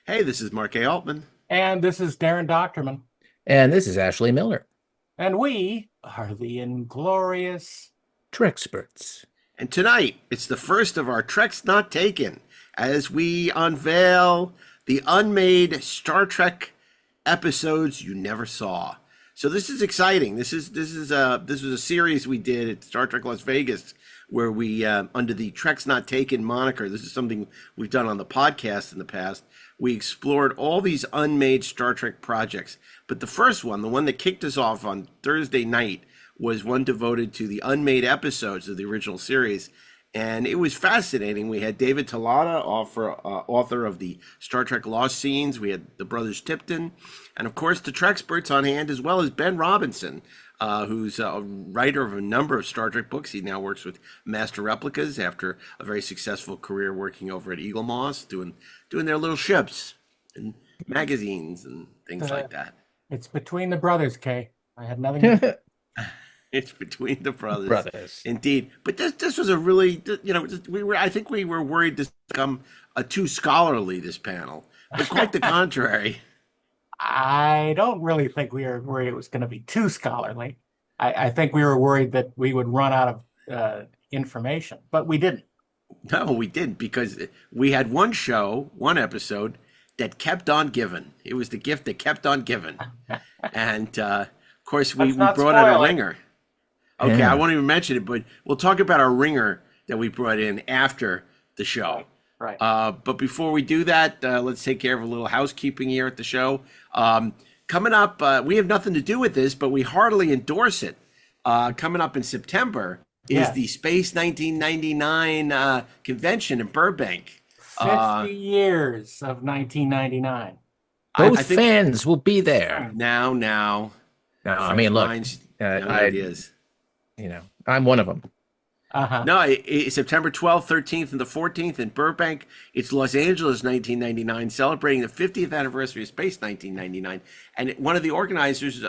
Hey, this is Mark A. Altman. And this is Darren Doctorman. And this is Ashley Miller, And we are the Inglorious. Treksperts. And tonight, it's the first of our Treks Not Taken as we unveil the unmade Star Trek episodes you never saw. So this is exciting. This was a series we did at Star Trek Las Vegas where we under the Treks Not Taken moniker. This is something we've done on the podcast in the past. We explored all these unmade Star Trek projects. But the first one, the one that kicked us off on Thursday night, was one devoted to the unmade episodes of the original series. And it was fascinating. We had David Tilotta, author of the Star Trek Lost Scenes. We had the Brothers Tipton. And, of course, the Treksperts on hand, as well as Ben Robinson, who's a writer of a number of Star Trek books. He now works with Master Replicas after a very successful career working over at Eagle Moss, doing their little ships and magazines and things like that. It's between the brothers, Kay. I had nothing to It's between the brothers. Brothers. Indeed. But this was a really, I think we were worried this become a too scholarly, this panel, but quite the contrary. I don't really think we were worried it was going to be too scholarly. I think we were worried that we would run out of information, but we didn't. No, we didn't, because we had one episode that kept on giving. It was the gift that kept on giving. And, of course, we brought out a ringer. Okay, Yeah. I won't even mention it, but we'll talk about our ringer that we brought in after the show. Right. But before we do that, let's take care of a little housekeeping here at the show. Coming up, we have nothing to do with this, but we heartily endorse it. Coming up in September is the Space 1999 convention in Burbank. 50 years of 1999. Both I think fans will be there. now. No, I mean, look, ideas. I'm one of them. Uh-huh. No, it's September 12th, 13th, and the 14th in Burbank. It's Los Angeles 1999, celebrating the 50th anniversary of Space 1999. And one of the organizers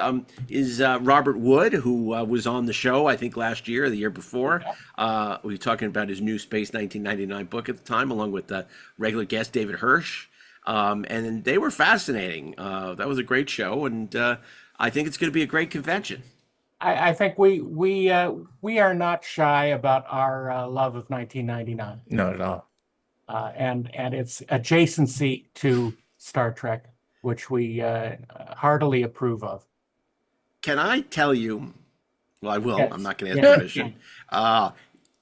is Robert Wood, who was on the show, I think, last year or the year before. We were talking about his new Space 1999 book at the time, along with regular guest David Hirsch. And they were fascinating. That was a great show, and I think it's going to be a great convention. I think we are not shy about our love of 1999. Not at all. And its adjacency to Star Trek, which we heartily approve of. Can I tell you? Well, I will. Yes. I'm not going to ask permission.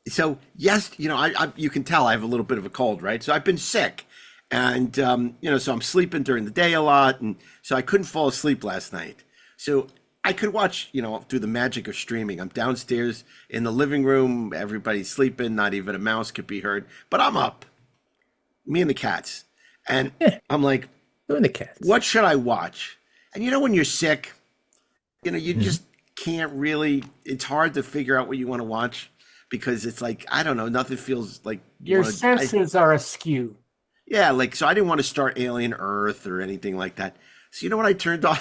So yes, you can tell I have a little bit of a cold, right? So I've been sick, and so I'm sleeping during the day a lot, and so I couldn't fall asleep last night. So I could watch, through the magic of streaming. I'm downstairs in the living room. Everybody's sleeping. Not even a mouse could be heard. But I'm up, me and the cats. And I'm like, Doing the cats. what should I watch? And when you're sick, you just can't really, it's hard to figure out what you want to watch because it's like, I don't know, nothing feels like. Your senses are askew. Yeah, so I didn't want to start Alien Earth or anything like that. So you know what I turned on?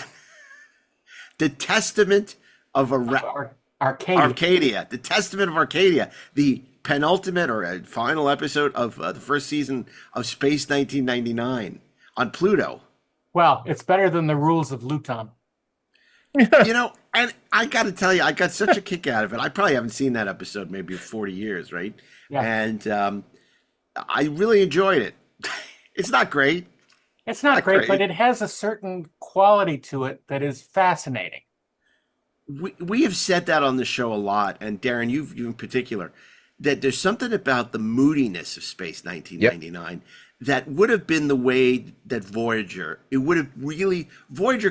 The Testament of Arcadia. The Testament of Arcadia. The penultimate or final episode of the first season of Space 1999 on Pluto. Well, it's better than the rules of Luton. And I got to tell you, I got such a kick out of it. I probably haven't seen that episode maybe in 40 years, right? Yeah. And I really enjoyed it. It's not great. It's not great, but it has a certain quality to it that is fascinating. We have said that on the show a lot, and Darren, you in particular, that there's something about the moodiness of Space 1999 that would have been the way that Voyager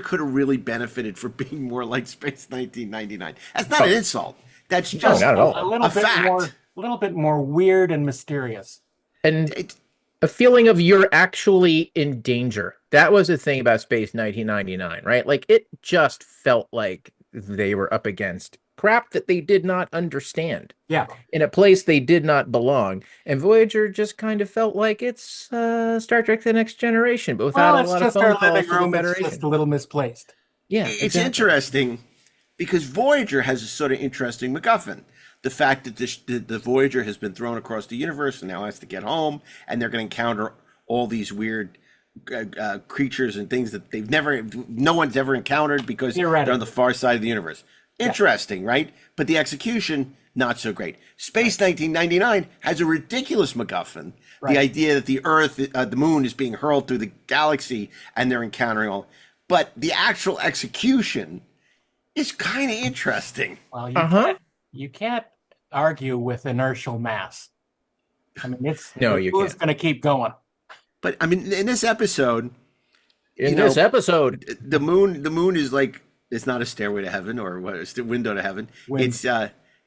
could have really benefited for being more like Space 1999. That's not an insult. That's just not at all. A little bit more weird and mysterious. And a feeling of you're actually in danger. That was the thing about Space 1999, right? Like, it just felt like they were up against crap that they did not understand. Yeah. In a place they did not belong. And Voyager just kind of felt like it's Star Trek The Next Generation, but without a lot of phone calls to the Federation. It's just a little misplaced. Yeah, it's interesting because Voyager has a sort of interesting MacGuffin. The fact that the Voyager has been thrown across the universe and now has to get home, and they're going to encounter all these weird creatures and things that no one's ever encountered because they're Theoretically. on the far side of the universe. Interesting, right? But the execution, not so great. Space 1999 has a ridiculous MacGuffin. Right. The idea that the Earth, the moon, is being hurled through the galaxy, and they're encountering all. But the actual execution is kind of interesting. Well, Uh-huh. you can't argue with inertial mass. I mean, No, you who's can't. going to keep going? But I mean, in this episode, In you this know, episode, the moon is like, it's not a stairway to heaven or what, it's the window to heaven. Wind.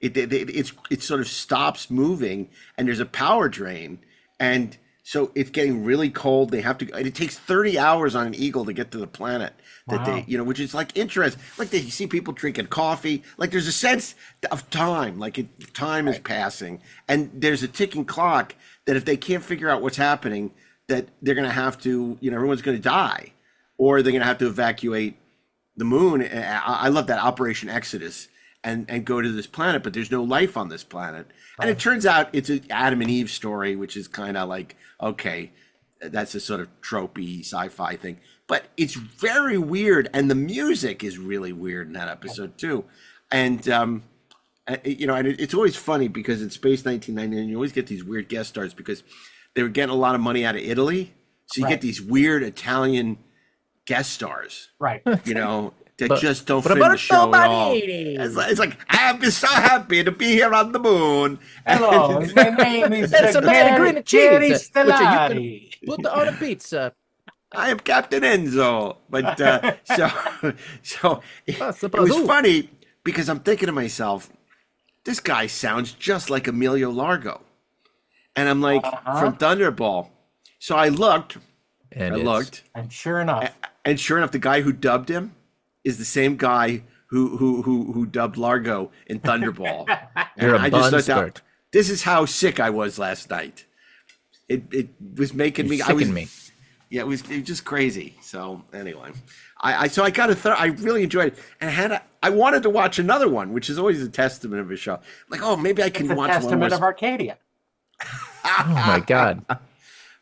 It sort of stops moving, and there's a power drain, and so it's getting really cold. They have to, and it takes 30 hours on an Eagle to get to the planet that Wow. they, which is like interesting. Like you see people drinking coffee. Like there's a sense of time, time is passing, and there's a ticking clock that if they can't figure out what's happening, that they're going to have to, everyone's going to die, or they're going to have to evacuate the moon. I love that Operation Exodus and go to this planet, but there's no life on this planet. And it turns out it's an Adam and Eve story, which is kind of like, okay, that's a sort of tropey sci-fi thing. But it's very weird, and the music is really weird in that episode too. And and it's always funny because in Space 1999, you always get these weird guest stars because they were getting a lot of money out of Italy, so you Right. get these weird Italian guest stars, Right. that just don't but fit in the about show at all. somebody. It's like, I'm so happy to be here on the moon. Hello, my name is That's a man green and cheese, Gary which you can Stellari. put on a pizza. I am Captain Enzo. But so it suppose was who? funny because I'm thinking to myself, this guy sounds just like Emilio Largo. And I'm like, from Thunderball. So I looked, And And sure enough, and sure enough, the guy who dubbed him is the same guy who dubbed Largo in Thunderball. You're And a I just bun thought skirt. this is how sick I was last night. It was making me. Sickened me. Yeah, it was just crazy. So anyway, I got I really enjoyed it, and I wanted to watch another one, which is always a testament of a show. Like, oh, maybe I can it's a watch one testament more. of Arcadia. Oh my God.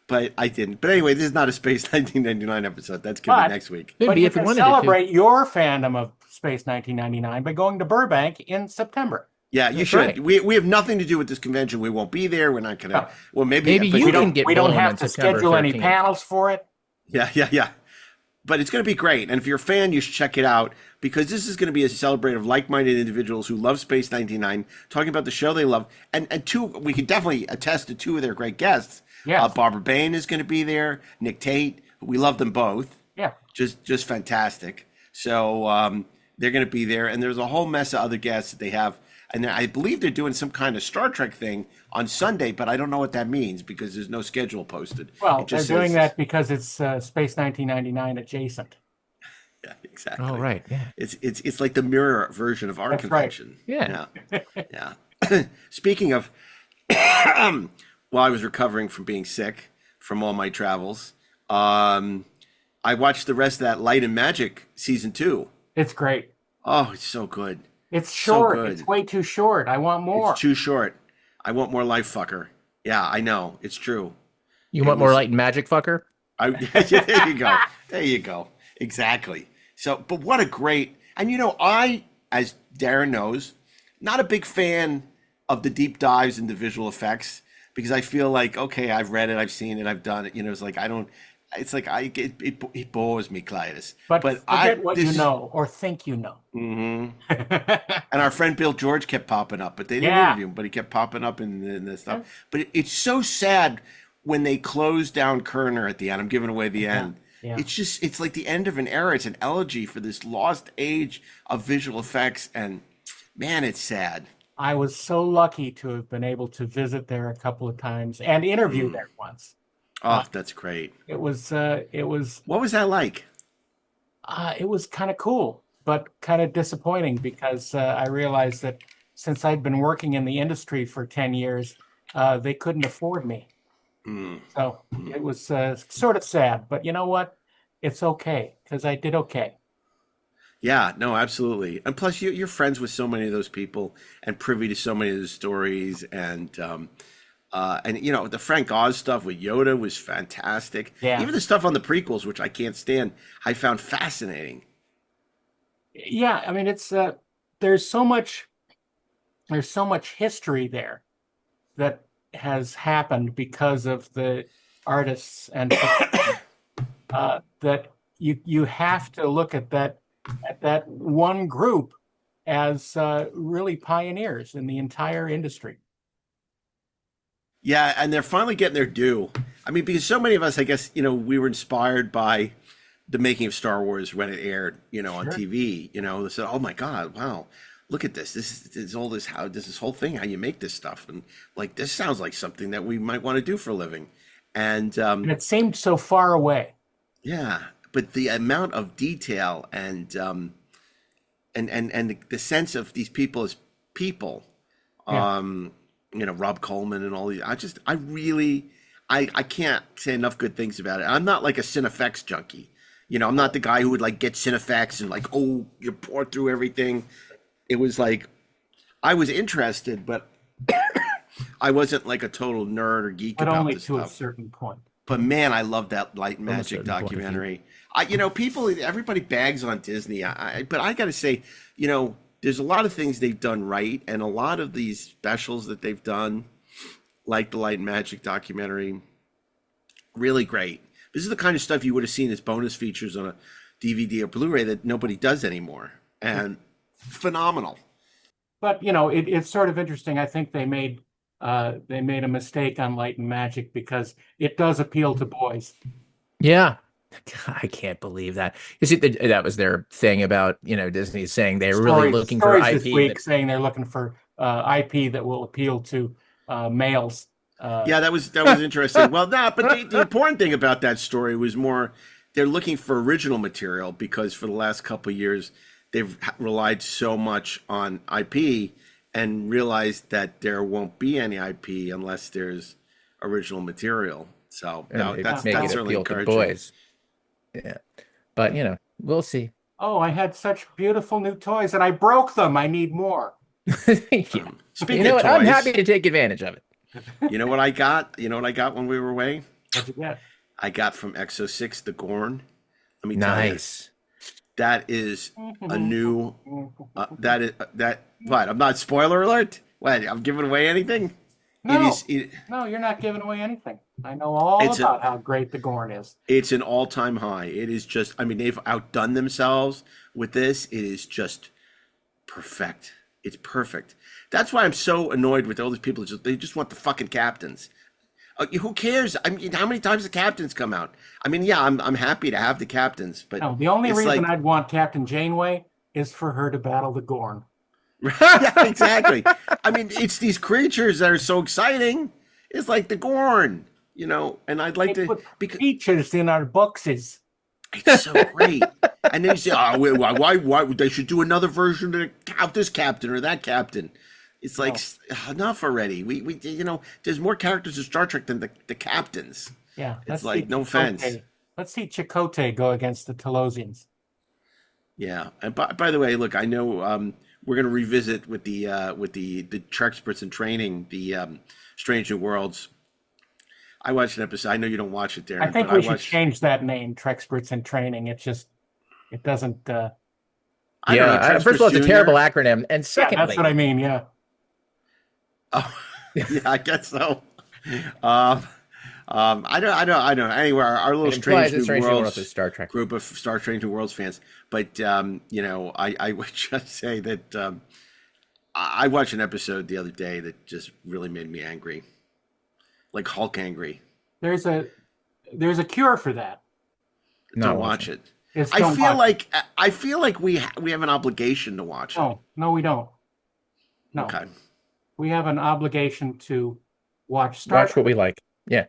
But I didn't. But anyway, this is not a Space 1999 episode. That's going to But- be next week. Could But be you if we can wanted it to. celebrate your fandom of Space 1999 by going to Burbank in September. Yeah, you That's should. right. We have nothing to do with this convention. We won't be there. We're not going to. Oh. Well, maybe Maybe but you we can don't- get We don't blown have on to September schedule any 13th. panels for it. Yeah. But it's going to be great. And if you're a fan, you should check it out because this is going to be a celebration of like-minded individuals who love Space 99, talking about the show they love. And two, we can definitely attest to two of their great guests. Yes. Barbara Bain is going to be there. Nick Tate. We love them both. Yeah. Just fantastic. So they're going to be there. And there's a whole mess of other guests that they have. And I believe they're doing some kind of Star Trek thing on Sunday, but I don't know what that means because there's no schedule posted. Well, It they're just doing says- that because it's Space 1999 adjacent. Yeah, exactly. Oh, right. Yeah. It's like the mirror version of our That's right. convention. Yeah. Yeah. Speaking of, while I was recovering from being sick from all my travels, I watched the rest of that Light and Magic season 2. It's great. Oh, it's so good. It's So short. good. It's way too short. I want more. It's too short. I want more life fucker. Yeah, I know. It's true. You want more light and magic, fucker? There you go. There you go. Exactly. So, but what a great, and I, as Darren knows, not a big fan of the deep dives into visual effects because I feel like, okay, I've read it, I've seen it, I've done it. It's like, it bores me, Clytus. but forget what you this- know or think you know. Mhm. And our friend Bill George kept popping up, but they didn't Yeah. interview him, but he kept popping up in the stuff. But it's so sad when they close down Kerner at the end. I'm giving away the end. Yeah. It's like the end of an era. It's an elegy for this lost age of visual effects. And man, it's sad. I was so lucky to have been able to visit there a couple of times and interview there once. Oh, that's great. It was What was that like? kind of cool, but kind of disappointing because I realized that since I'd been working in the industry for 10 years, they couldn't afford me. So it was sort of sad, but you know what? It's okay because I did okay. Yeah, no, absolutely. And plus, you're friends with so many of those people and privy to so many of those stories. And And you know, the Frank Oz stuff with Yoda was fantastic. Yeah. Even the stuff on the prequels, which I can't stand, I found fascinating. Yeah, I mean, it's there's so much history there that has happened because of the artists and that you have to look at that one group as really pioneers in the entire industry. Yeah, and they're finally getting their due. I mean, because so many of us, I guess, you know, we were inspired by the making of Star Wars when it aired, you know, on Sure. TV. You know, they said, "Oh my God, wow, look at this! This is all this this whole thing, how you make this stuff, and like this sounds like something that we might want to do for a living." And And it seemed so far away. yeah, but the amount of detail and the sense of these people as people, Yeah. you know, Rob Coleman and all these. I really, I can't say enough good things about it. I'm not like a Cinefex junkie. You know, I'm not the guy who would like get Cinefex and like, oh, you pour through everything. It was like, I was interested, but I wasn't like a total nerd or geek But about only this to a stuff. certain point. But man, I love that Light and From a Magic certain point of view. documentary. You know, everybody bags on Disney. But I got to say, you know, there's a lot of things they've done right, and a lot of these specials that they've done, like the Light and Magic documentary, really great. This is the kind of stuff you would have seen as bonus features on a DVD or Blu-ray that nobody does anymore, and phenomenal. But you know, it's sort of interesting. I think they made a mistake on Light and Magic because it does appeal to boys. Yeah. I can't believe that. You see, that was their thing about, you know, Disney saying they're really looking for Stories this IP. week saying they're looking for IP that will appeal to males. Yeah, that was interesting. Well, no, but the important thing about that story was more they're looking for original material because for the last couple of years they've relied so much on IP and realized that there won't be any IP unless there's original material. So that's making it certainly appeal to encouraging. boys. Yeah, but you know, we'll see. Oh, I had such beautiful new toys and I broke them. I need more. Yeah. Speaking You know of what? I'm toys, happy to take advantage of it. you know what I got? You know what I got when we were away? What'd you get? I got from Exo 6 the Gorn. Let me tell you. Nice. That is a new. That. What? I'm not spoiler alert. What? I'm giving away anything? No, It is. no, you're not giving away anything. I know all It's about how great the Gorn is. It's an all-time high. It is just. I mean, they've outdone themselves with this. It is just perfect. It's perfect. That's why I'm so annoyed with all these people. They just want the fucking captains. Who cares? I mean, how many times the captains come out? I mean, yeah, I'm happy to have the captains, but No, the only it's reason like- I'd want Captain Janeway is for her to battle the Gorn. yeah, exactly. I mean, it's these creatures that are so exciting. It's like the Gorn, you know, and I'd like They to put because features in our boxes. it's so great. And then you say, "Oh, why they should do another version of this captain or that captain?" It's like enough already. We you know, there's more characters in Star Trek than the captains. Yeah, It's like, no offense. Let's see Chakotay go against the Telosians. Yeah, and by the way, look, I know we're going to revisit with the Treksperts in training the Strange New Worlds. I watched an episode. I know you don't watch it, Darren. I think but we should watched, change that name, Treksperts in Training. It doesn't. I don't Yeah. know, First of all, it's a Treksperts terrible Junior? acronym, and Yeah, secondly, that's what I mean. Yeah. Oh, yeah, I guess so. I don't. Anyway, our little it implies Strange that New Strange New Worlds Worlds is Star Trek. group of Star Trek New Worlds fans. But you know, I would just say that I watched an episode the other day that just really made me angry, like Hulk angry. There's a cure for that. Don't watch it. It's I don't feel watch like we have an obligation to watch it. No, we don't. No, Okay. we have an obligation to watch Star Watch what we like. Yeah.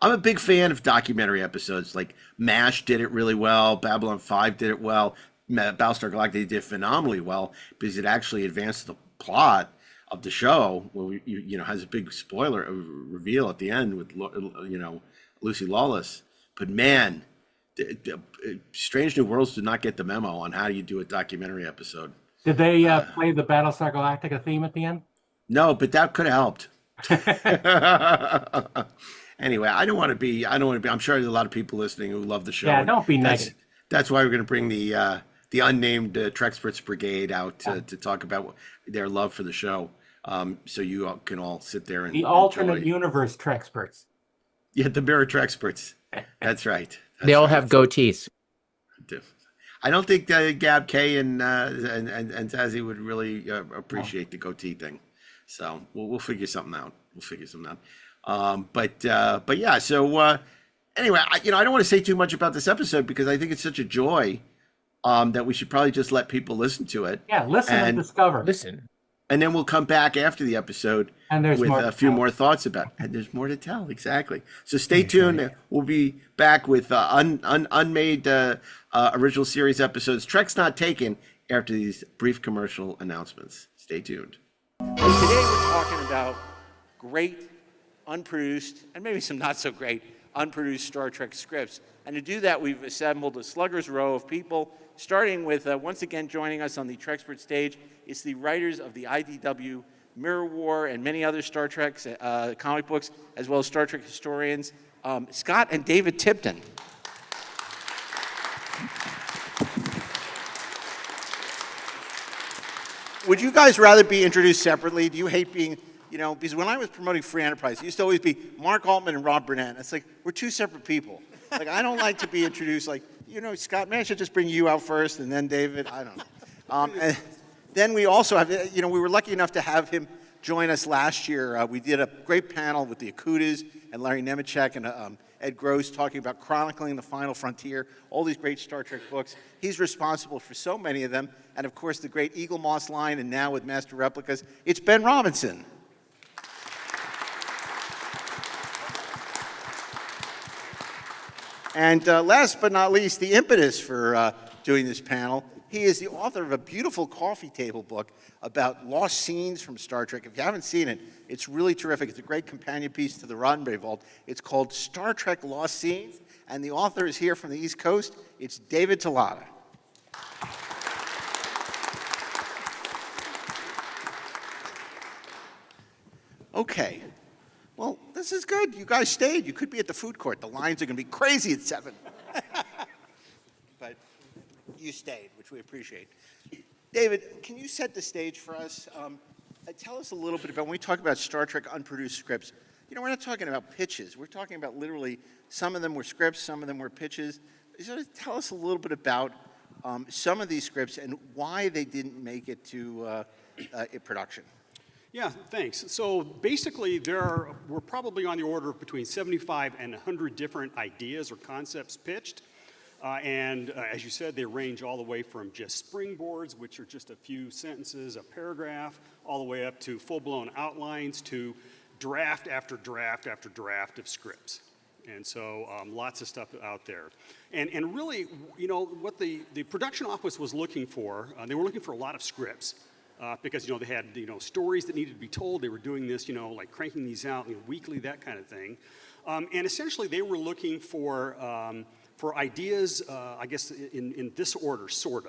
I'm a big fan of documentary episodes. Like MASH did it really well. Babylon 5 did it well. Battlestar Galactica did phenomenally well because it actually advanced the plot of the show. Where you know has a big spoiler reveal at the end with you know Lucy Lawless. But man, Strange New Worlds did not get the memo on how you do a documentary episode. Did they play the Battlestar Galactica theme at the end? No, but that could have helped. Anyway, I don't want to be. I don't want to be. I'm sure there's a lot of people listening who love the show. Yeah, and don't be that's, negative. That's why we're going to bring the unnamed Treksperts Brigade out to talk about their love for the show. So you all can all sit there and The alternate enjoy. universe Treksperts. Yeah, the mirror Treksperts. That's right. They all have goatees. I don't think Gab K and Zazie would really appreciate the goatee thing. So we'll figure something out. But yeah. So anyway, I don't want to say too much about this episode because I think it's such a joy that we should probably just let people listen to it. Yeah, listen and discover. Listen. And then we'll come back after the episode with a few more thoughts about it. And there's more to tell, exactly. So stay tuned. We'll be back with unmade original series episodes, Treks Not Taken, after these brief commercial announcements. Stay tuned. Today we're talking about great, unproduced, and maybe some not so great, unproduced Star Trek scripts. And to do that, we've assembled a slugger's row of people, starting with, once again, joining us on the Treksperts stage, it's the writers of the IDW Mirror War and many other Star Trek comic books, as well as Star Trek historians, Scott and David Tipton. Would you guys rather be introduced separately? Do you hate being, because when I was promoting Free Enterprise, it used to always be Mark Altman and Rob Burnett. It's like, we're two separate people. Like, I don't like to be introduced like, Scott, maybe I should just bring you out first and then David. I don't know. And then we also have, we were lucky enough to have him join us last year. We did a great panel with the Akutas and Larry Nemechek and Ed Gross talking about chronicling the final frontier, all these great Star Trek books. He's responsible for so many of them. And of course, the great Eagle Moss line, and now with Master Replicas, it's Ben Robinson. And last but not least, the impetus for doing this panel, he is the author of a beautiful coffee table book about lost scenes from Star Trek. If you haven't seen it, it's really terrific. It's a great companion piece to the Roddenberry Vault. It's called Star Trek Lost Scenes, and the author is here from the East Coast. It's David Tilotta. Okay. Well, this is good. You guys stayed. You could be at the food court. The lines are going to be crazy at 7. But you stayed, which we appreciate. David, can you set the stage for us? Tell us a little bit about, when we talk about Star Trek unproduced scripts, we're not talking about pitches. We're talking about literally, some of them were scripts, some of them were pitches. So tell us a little bit about some of these scripts and why they didn't make it to production. Yeah, thanks. So basically, we're probably on the order of between 75 and 100 different ideas or concepts pitched. And as you said, they range all the way from just springboards, which are just a few sentences, a paragraph, all the way up to full-blown outlines, to draft after draft after draft of scripts. And so lots of stuff out there. And really, what the production office was looking for, they were looking for a lot of scripts. Because, they had, stories that needed to be told. They were doing this, like cranking these out weekly, that kind of thing. And essentially, they were looking for ideas, I guess, in this order, sort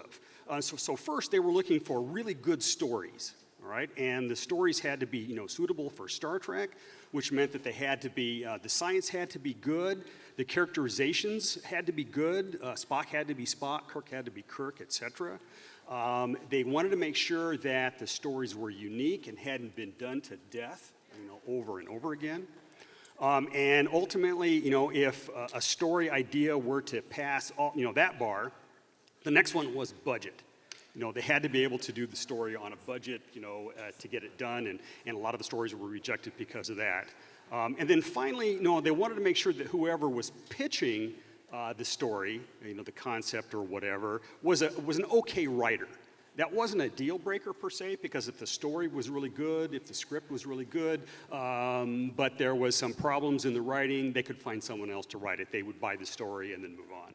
of. So first, they were looking for really good stories, all right? And the stories had to be, suitable for Star Trek, which meant that they had to be, the science had to be good, the characterizations had to be good, Spock had to be Spock, Kirk had to be Kirk, etc. They wanted to make sure that the stories were unique and hadn't been done to death, over and over again. And ultimately, if a story idea were to pass, that bar, the next one was budget. They had to be able to do the story on a budget, to get it done, and a lot of the stories were rejected because of that. And then finally, they wanted to make sure that whoever was pitching the story, the concept or whatever, was an okay writer. That wasn't a deal breaker per se, because if the story was really good, if the script was really good, but there was some problems in the writing, they could find someone else to write it. They would buy the story and then move on.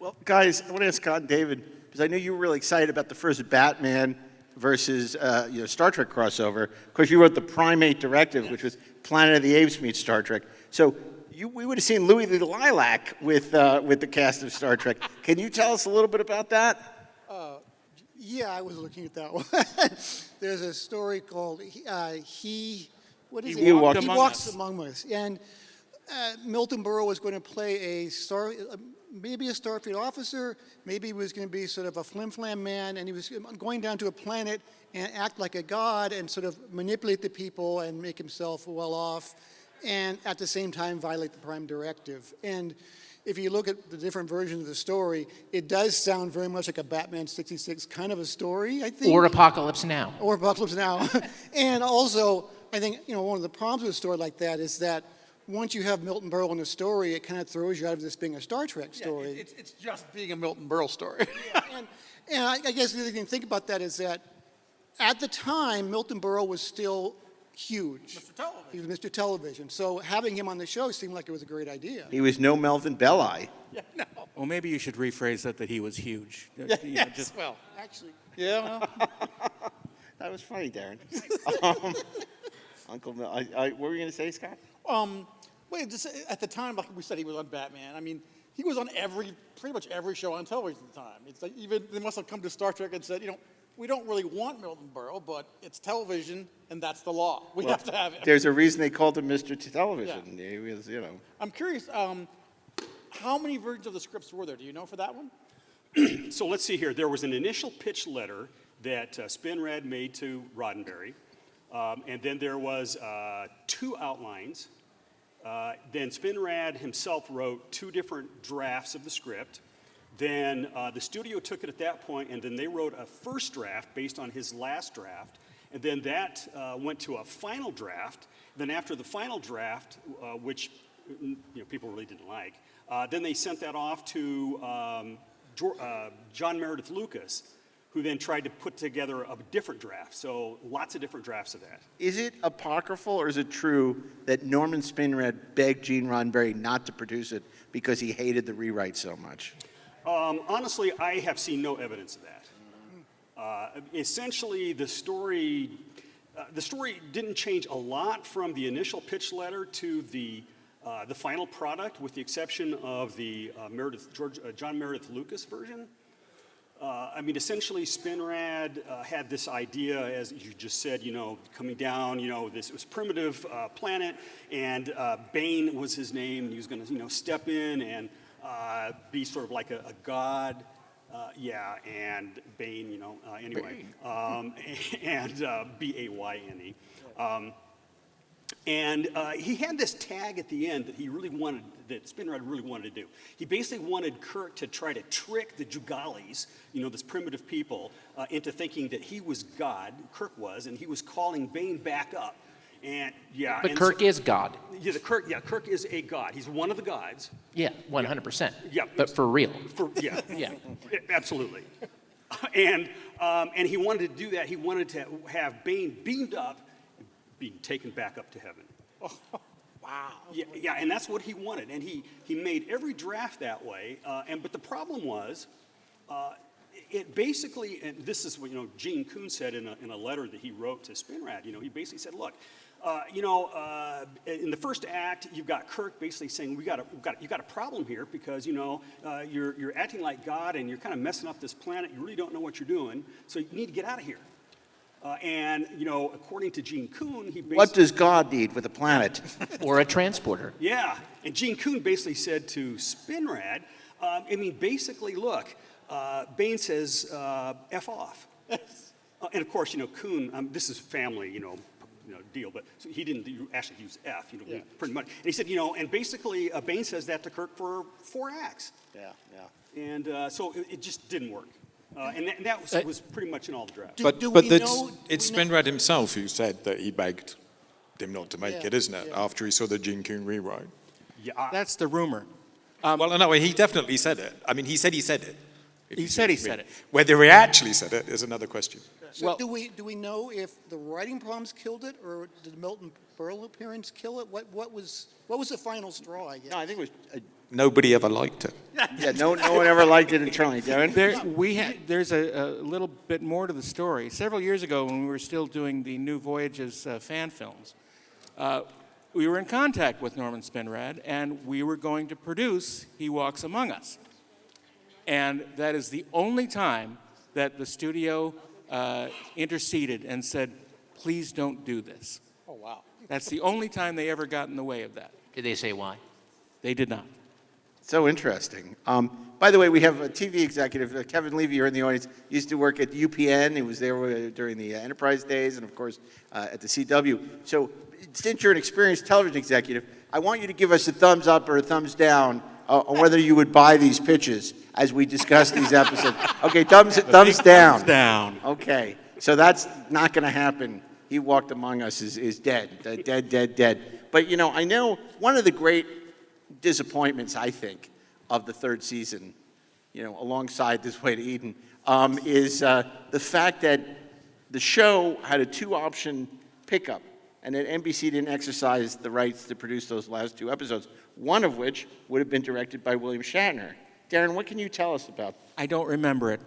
Well, guys, I want to ask Scott and David, because I know you were really excited about the first Batman versus Star Trek crossover. Of course, you wrote the Primate Directive, which was Planet of the Apes meets Star Trek. So we would have seen Louis the Lilac with the cast of Star Trek. Can you tell us a little bit about that? Yeah, I was looking at that one. There's a story called He what is He it? He walked He among walks us. among us. And Milton Berle was going to play maybe a Starfleet officer, maybe he was going to be sort of a flim-flam man, and he was going down to a planet and act like a god and sort of manipulate the people and make himself well off, and at the same time violate the Prime Directive. And if you look at the different versions of the story, it does sound very much like a Batman 66 kind of a story, I think. Or Apocalypse Now. Or Apocalypse Now. And also, I think, one of the problems with a story like that is that once you have Milton Berle in the story, it kind of throws you out of this being a Star Trek story. It's just being a Milton Berle story. And I guess the other thing to think about that is that at the time, Milton Berle was still huge. Mr. Television. He was Mr. Television. So having him on the show seemed like it was a great idea. He was no Melvin Belli. Well, maybe you should rephrase that he was huge. Yes, well, Actually, yeah. That was funny, Darren. Uncle Mel, what were you going to say, Scott? Wait, just at the time, like we said, he was on Batman. I mean, he was on pretty much every show on television at the time. It's like even they must have come to Star Trek and said, we don't really want Milton Berle, but it's television, and that's the law. We have to have him. There's a reason they called him Mr. Television. He was, I'm curious, how many versions of the scripts were there? Do you know for that one? So let's see here. There was an initial pitch letter that Spinrad made to Roddenberry, and then there was 2 outlines. Then Spinrad himself wrote 2 different drafts of the script. Then the studio took it at that point, and then they wrote a first draft based on his last draft. And then that went to a final draft. Then after the final draft, which people really didn't like, then they sent that off to John Meredith Lucas, who then tried to put together a different draft. So lots of different drafts of that. Is it apocryphal or is it true that Norman Spinrad begged Gene Roddenberry not to produce it because he hated the rewrite so much? Honestly, I have seen no evidence of that. Essentially, the story didn't change a lot from the initial pitch letter to the final product, with the exception of the John Meredith Lucas version. Essentially, Spinrad had this idea, as you just said, coming down, this was primitive planet, and Bane was his name, and he was going to, step in and be sort of like a god. And Bane, anyway. And B-A-Y-N-E. And he had this tag at the end that that Spinrad really wanted to do. He basically wanted Kirk to try to trick the Jugalis, this primitive people, into thinking that he was God, Kirk was, and he was calling Bane back up. And But Kirk is God. Yeah, Kirk is a god. He's one of the gods. Yeah, 100%. Yeah. But for real. Yeah, Yeah. absolutely. And he wanted to do that. He wanted to have Bane beamed up, being taken back up to heaven. Wow. Yeah, and that's what he wanted. And he made every draft that way. But the problem was, it basically, and this is what Gene Kuhn said in a letter that he wrote to Spinrad. He basically said, look, in the first act, you've got Kirk basically saying, you got a problem here because you're acting like God and you're kind of messing up this planet. You really don't know what you're doing, so you need to get out of here. According to Gene Kuhn, he basically... What does God need with a planet? Or a transporter. Yeah, and Gene Kuhn basically said to Spinrad, basically, look, Bane says, F off. And of course, Kuhn, this is family, deal, but so he didn't actually use F, pretty much. And he said, and basically Bane says that to Kirk for 4 acts. Yeah. And so it just didn't work. And that was pretty much in all the drafts. It's Spinrad himself who said that he begged him not to make it, isn't it? Yeah. After he saw the Gene Kuhn rewrite. Yeah, That's the rumor. Well, no, he definitely said it. He said it. He said he said it. Whether he actually said it is another question. So Well- do we know if the writing problems killed it, or did Milton Berle appearance kill it? What was the final straw, I guess? No, I think it was... Nobody ever liked it. no one ever liked it internally, Darren. There's a little bit more to the story. Several years ago, when we were still doing the New Voyages fan films, we were in contact with Norman Spinrad, and we were going to produce He Walks Among Us. And that is the only time that the studio interceded and said, please don't do this. Oh, wow. That's the only time they ever got in the way of that. Did they say why? They did not. So interesting. By the way, we have a TV executive, Kevin Levy, here in the audience. He used to work at UPN. He was there during the Enterprise days and, of course, at the CW. So since you're an experienced television executive, I want you to give us a thumbs up or a thumbs down on whether you would buy these pitches as we discuss these episodes. Okay, thumbs down. Thumbs down. Okay, so that's not going to happen. He Walked Among Us is dead. Dead. But, you know, I know one of the great disappointments, I think, of the third season, you know, alongside This Way to Eden, is the fact that the show had a 2-option pickup, and that NBC didn't exercise the rights to produce those last 2 episodes, one of which would have been directed by William Shatner. Darren, what can you tell us about? I don't remember it.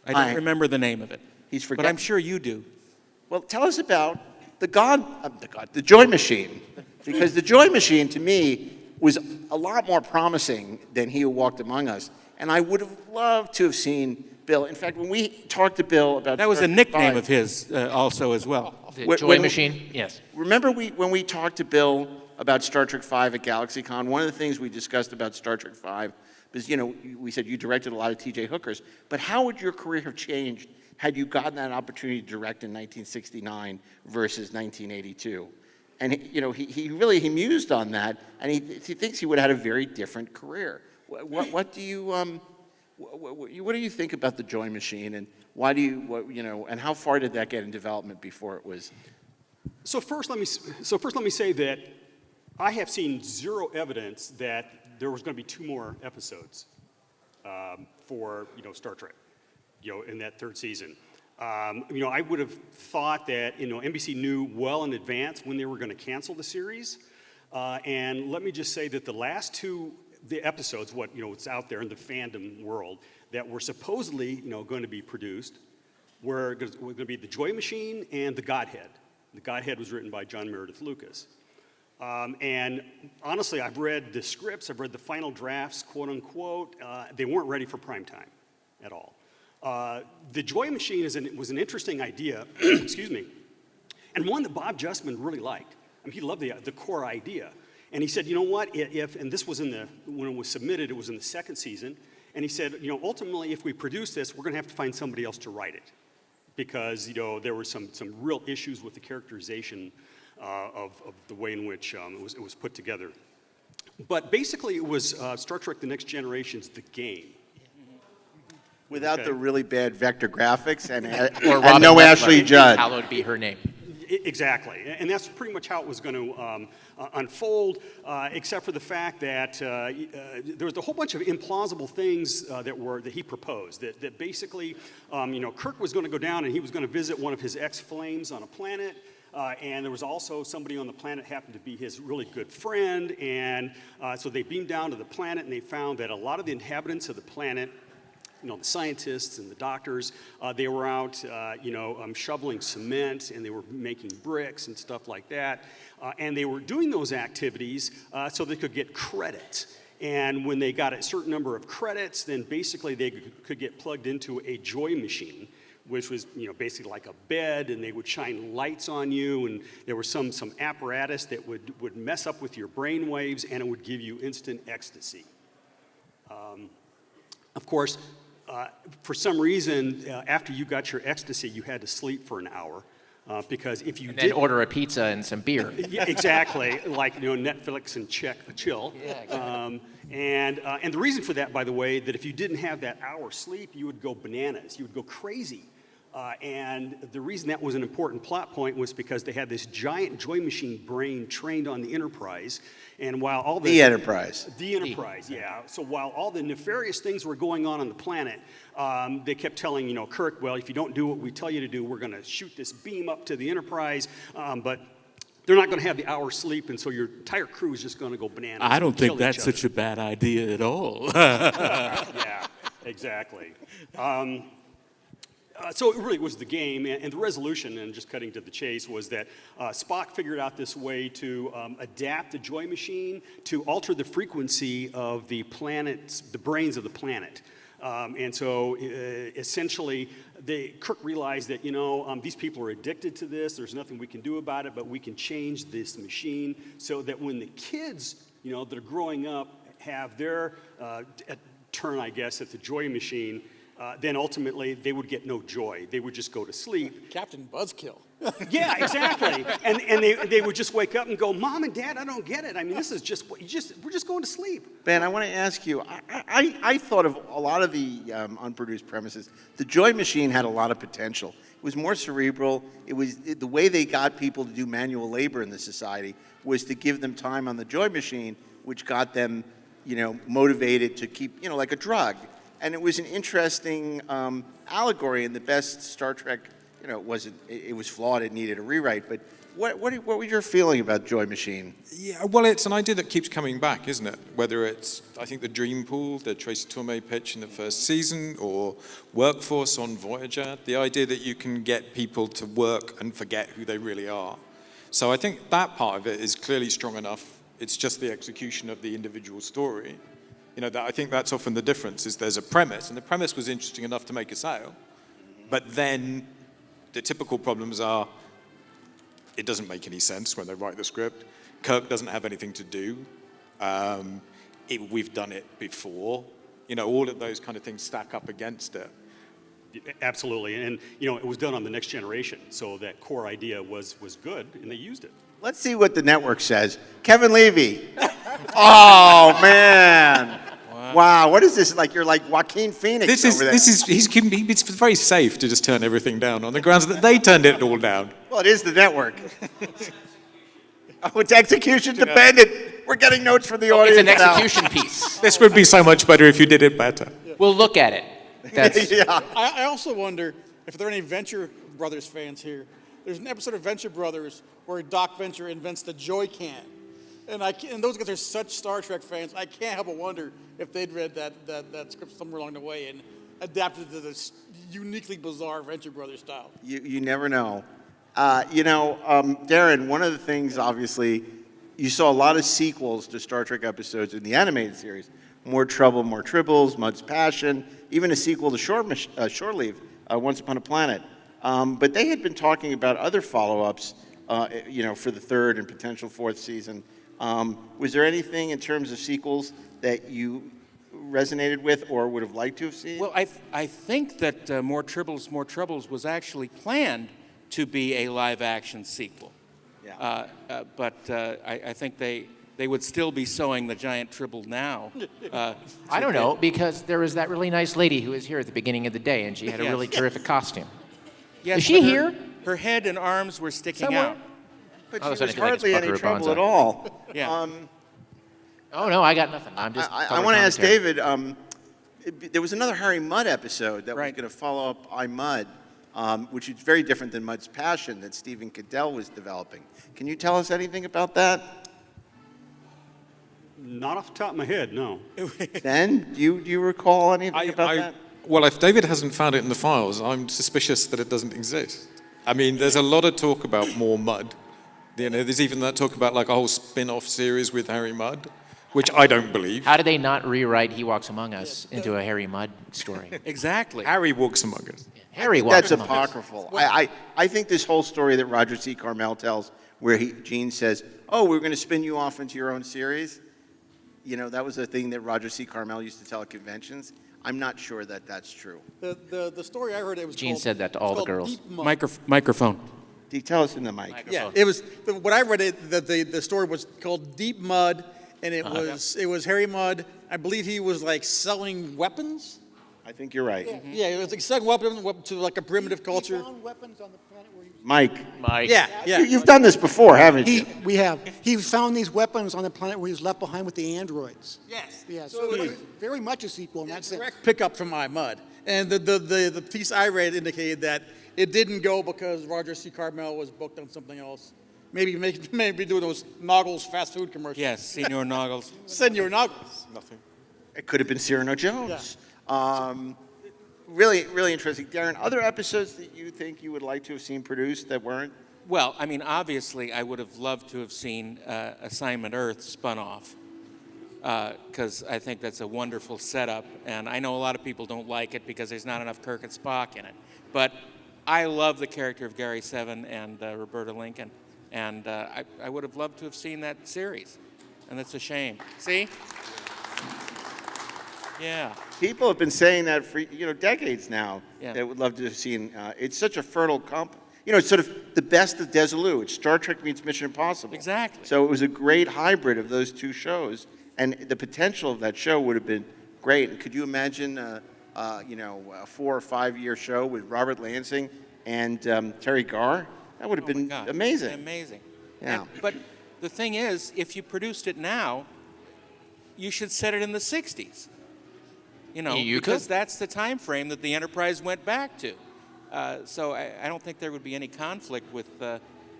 I don't remember the name of it. He's But forgetting. I'm sure you do. Well, tell us about the Joy Machine, because the Joy Machine, to me, was a lot more promising than He Who Walked Among Us, and I would have loved to have seen Bill. In fact, when we talked to Bill about That was a Star Trek nickname 5, of his also as well. The Joy Machine? Yes. Remember when we talked to Bill about Star Trek 5 at GalaxyCon, one of the things we discussed about Star Trek 5 was, you know, we said you directed a lot of T.J. Hookers, but how would your career have changed had you gotten that opportunity to direct in 1969 versus 1982? And you know, he really mused on that, and he thinks he would have had a very different career. What do you think about the Joy Machine, and why do you and how far did that get in development before it was? So first, let me say that I have seen zero evidence that there was going to be 2 more episodes for Star Trek, in that third season. I would have thought that NBC knew well in advance when they were going to cancel the series, and let me just say that the last 2 episodes, what's out there in the fandom world that were supposedly going to be produced, were going to be The Joy Machine and The Godhead. The Godhead was written by John Meredith Lucas. And honestly, I've read the scripts, I've read the final drafts, quote unquote. They weren't ready for prime time at all. The Joy Machine was an interesting idea, excuse me, and one that Bob Justman really liked. I mean, he loved the core idea. And he said, you know what, and this was when it was submitted, it was in the 2nd season, and he said, ultimately, if we produce this, we're going to have to find somebody else to write it. Because, there were some real issues with the characterization of the way in which it was put together. But basically, it was Star Trek The Next Generation's The Game. Without the really bad vector graphics and Robin no Leffler, Ashley Judd. Hallowed be her name. Exactly, and that's pretty much how it was going to unfold, except for the fact that there was a whole bunch of implausible things that he proposed. That basically, Kirk was going to go down and he was going to visit one of his ex-flames on a planet, and there was also somebody on the planet happened to be his really good friend, and so they beamed down to the planet and they found that a lot of the inhabitants of the planet, the scientists and the doctors, they were out, shoveling cement, and they were making bricks and stuff like that. And they were doing those activities so they could get credit. And when they got a certain number of credits, then basically they could get plugged into a Joy Machine, which was, basically like a bed, and they would shine lights on you, and there was some apparatus that would mess up with your brain waves, and it would give you instant ecstasy. Of course, for some reason, after you got your ecstasy, you had to sleep for an hour. Because if you And then order a pizza and some beer. Yeah, exactly, like Netflix and chill. Yeah, exactly. And the reason for that, by the way, that if you didn't have that hour sleep, you would go bananas. You would go crazy. And the reason that was an important plot point was because they had this giant Joy Machine brain trained on the Enterprise, and while all The Enterprise. The Enterprise, yeah. So while all the nefarious things were going on the planet, they kept telling, Kirk, well, if you don't do what we tell you to do, we're going to shoot this beam up to the Enterprise, but they're not going to have the hour sleep, and so your entire crew is just going to go bananas. I don't think kill that's each other. such a bad idea at all. Yeah, exactly. So it really was the game, and the resolution, and just cutting to the chase, was that Spock figured out this way to adapt the Joy Machine to alter the frequency of the brains of the planet. And so essentially, Kirk realized that, these people are addicted to this. There's nothing we can do about it, but we can change this machine so that when the kids, that are growing up have their turn, I guess, at the joy machine, then ultimately they would get no joy. They would just go to sleep. Captain Buzzkill. Yeah, exactly. And they would just wake up and go, Mom and Dad, I don't get it. I mean, this is we're just going to sleep. Ben, I want to ask you, I thought of a lot of the unproduced premises. The Joy Machine had a lot of potential. It was more cerebral. The way they got people to do manual labor in the society was to give them time on the Joy Machine, which got them, motivated to keep, like a drug. And it was an interesting allegory, and the best Star Trek, it was flawed, it needed a rewrite, but what was your feeling about Joy Machine? Yeah, well, it's an idea that keeps coming back, isn't it? Whether it's, I think, the Dream Pool, the Tracy Torme pitch in the first season, or Workforce on Voyager, the idea that you can get people to work and forget who they really are. So I think that part of it is clearly strong enough. It's just the execution of the individual story. I think that's often the difference, is there's a premise, and the premise was interesting enough to make a sale, but then the typical problems are, it doesn't make any sense when they write the script. Kirk doesn't have anything to do. We've done it before. All of those kind of things stack up against it. Absolutely, and it was done on the Next Generation, so that core idea was good, and they used it. Let's see what the network says. Kevin Levy. Oh, man. Wow, what is this? Like, you're like Joaquin Phoenix over there. It's very safe to just turn everything down on the grounds that they turned it all down. Well, it is the network. Oh, it's execution dependent. We're getting notes from the audience It's an now. execution piece. This would be so much better if you did it better. We'll look at it. That's Yeah. I also wonder if there are any Venture Brothers fans here. There's an episode of Venture Brothers where Doc Venture invents the Joy Can. And those guys are such Star Trek fans, I can't help but wonder if they'd read that script somewhere along the way and adapted to this uniquely bizarre Venture Brothers style. You never know. Darren, one of the things, obviously, you saw a lot of sequels to Star Trek episodes in the animated series. More Trouble, More Tribbles, Mud's Passion, even a sequel to Shore Leave, Once Upon a Planet. But they had been talking about other follow-ups, for the third and potential fourth season. Was there anything in terms of sequels that you resonated with or would have liked to have seen? Well, I think that More Troubles was actually planned to be a live-action sequel. Yeah. But I think they would still be sewing the giant tribble now. I don't know, because there was that really nice lady who was here at the beginning of the day, and she had a really terrific costume. Yes, Is she but here? Her head and arms were sticking Somewhere. out. But Oh, she so was anything like hardly any Buckaroo trouble Banzai. at all. Yeah. Oh, no, I got nothing. I'm just. I want to ask David, there was another Harry Mudd episode that was Right. going to follow up I, Mudd, which is very different than Mudd's Passion that Stephen Cadell was developing. Can you tell us anything about that? Not off the top of my head, no. Ben, do you recall anything about that? Well, if David hasn't found it in the files, I'm suspicious that it doesn't exist. I mean, there's a lot of talk about more Mudd. There's even that talk about like a whole spin-off series with Harry Mudd, which I don't believe. How did they not rewrite He Walks Among Us into a Harry Mudd story? Exactly. Harry walks among us. Harry Walks That's Among Us. apocryphal. I think this whole story that Roger C. Carmel tells, where Gene says, "Oh, we're going to spin you off into your own series," that was a thing that Roger C. Carmel used to tell at conventions. I'm not sure that that's true. The story I heard, it was Gene called, said that to it's all the called girls. Deep Mud. Microphone. Tell us in the mic. Yeah, it was what I read. The story was called Deep Mud, and it was Harry Mudd. I believe he was like selling weapons. I think you're right. Yeah, it was like selling weapons to like a primitive culture. He found weapons on the planet where he was. Mike, Yeah. you've done this before, haven't you? We have. He found these weapons on the planet where he was left behind with the androids. Yes. Yeah, so it was very much a sequel in that sense. Direct pickup from I, Mudd. And the piece I read indicated that it didn't go because Roger C. Carmel was booked on something else. Maybe doing those Noggles fast food commercials. Yes, Senior Noggles. Senor Noggles. Nothing. It could have been Cyrano Jones. Really, really interesting. Darren, other episodes that you think you would like to have seen produced that weren't? Well, I mean, obviously, I would have loved to have seen Assignment Earth spun off. because I think that's a wonderful setup. And I know a lot of people don't like it because there's not enough Kirk and Spock in it. But I love the character of Gary Seven and Roberta Lincoln. And I would have loved to have seen that series. And that's a shame. See? Yeah. People have been saying that for decades now. Yeah. They would love to have seen. It's such a fertile it's sort of the best of Desilu. It's Star Trek meets Mission Impossible. Exactly. So it was a great hybrid of those two shows, and the potential of that show would have been great. And could you imagine, a 4 or 5 year show with Robert Lansing and Terry Garr? That would have been God. amazing. Amazing. Yeah. But the thing is, if you produced it now, you should set it in the 60s. You because could. that's the time frame that the Enterprise went back to. So I don't think there would be any conflict with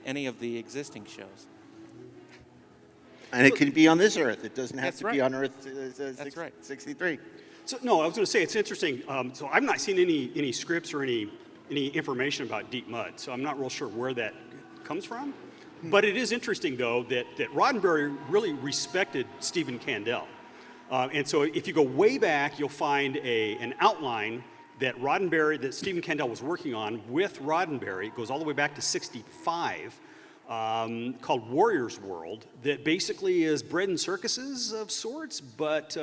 any of the existing shows. And it can be on this Earth. It doesn't have That's to right. be on Earth That's right. 63. So no, I was going to say it's interesting. So I've not seen any scripts or any information about Deep Mud, so I'm not real sure where that comes from. But it is interesting though that Roddenberry really respected Stephen Kandel, and so if you go way back, you'll find an outline that Stephen Kandel was working on with Roddenberry. It goes all the way back to '65. Called Warrior's World, that basically is bread and circuses of sorts, but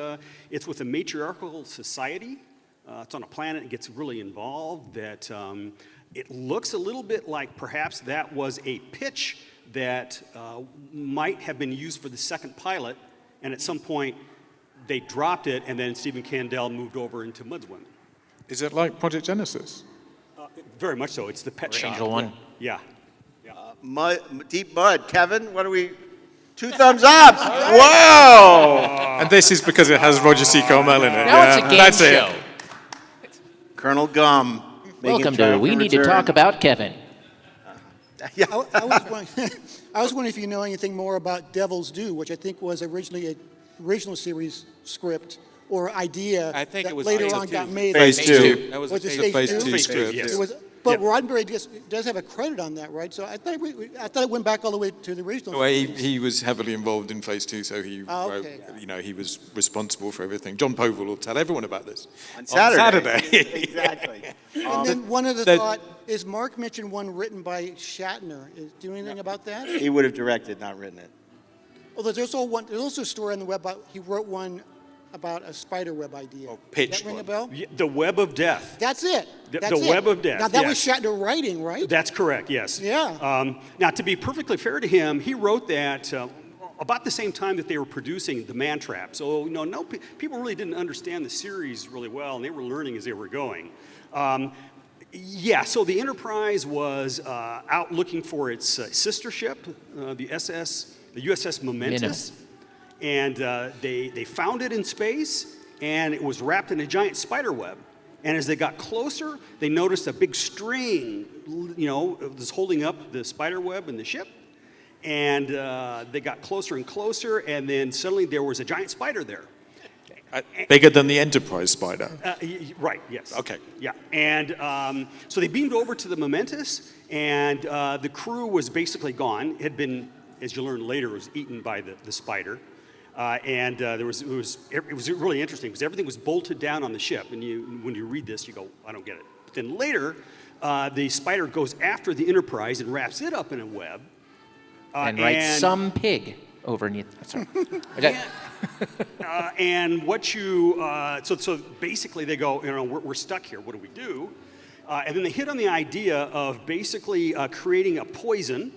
it's with a matriarchal society. It's on a planet, it gets really involved, that it looks a little bit like perhaps that was a pitch that might have been used for the second pilot, and at some point they dropped it, and then Stephen Kandel moved over into Mud's Women. Is it like Project Genesis? Very much so, it's the pet shop. Angel One. Yeah. Deep Mud. Kevin, what are we? 2 thumbs up. Whoa! And this is because it has Roger C. Carmel in it. Now it's a game That's show. it. Colonel Gum. Welcome to We Need to Talk About Kevin. Yeah. I was wondering, I was wondering if you know anything more about Devil's Due, which I think was originally an original series script or idea I think that it was later phase on two. got made. Phase two. That was Was a it phase phase Phase two? two script. yes. It was, but Yep. Roddenberry does have a credit on that, right? So I thought it went back all the way to the original. Well, series. he was heavily involved in Phase 2, so he Oh, wrote, okay. he was responsible for everything. John Povell will tell everyone about this. On Saturday. Saturday. Exactly. And then one other that- thought is Mark mentioned one written by Shatner. Do you know anything about that? He would have directed, not written it. Well, there's also a story on the web about he wrote one about a spider web idea. pitched Does that ring one. a bell? Yeah, The Web of Death. That's it. The That's it. Web of Death, Now that was yes. Shatner writing, right? That's correct, yes. Yeah. Now, to be perfectly fair to him, he wrote that about the same time that they were producing The Man Trap. So, people really didn't understand the series really well, and they were learning as they were going. So the Enterprise was out looking for its sister ship, the USS Momentous. And they found it in space, and it was wrapped in a giant spider web. And as they got closer, they noticed a big string, was holding up the spider web and the ship. And they got closer and closer, and then suddenly there was a giant spider there. Bigger than the Enterprise spider. Right, yes. Okay. Yeah, and so they beamed over to the Momentous, and the crew was basically gone. It had been, as you learn later, was eaten by the spider. It was really interesting because everything was bolted down on the ship. And when you read this, you go, I don't get it. But then later, the spider goes after the Enterprise and wraps it up in a web. And writes some pig overneath. Sorry. Okay. And what you, so basically they go, we're stuck here. What do we do? And then they hit on the idea of basically creating a poison.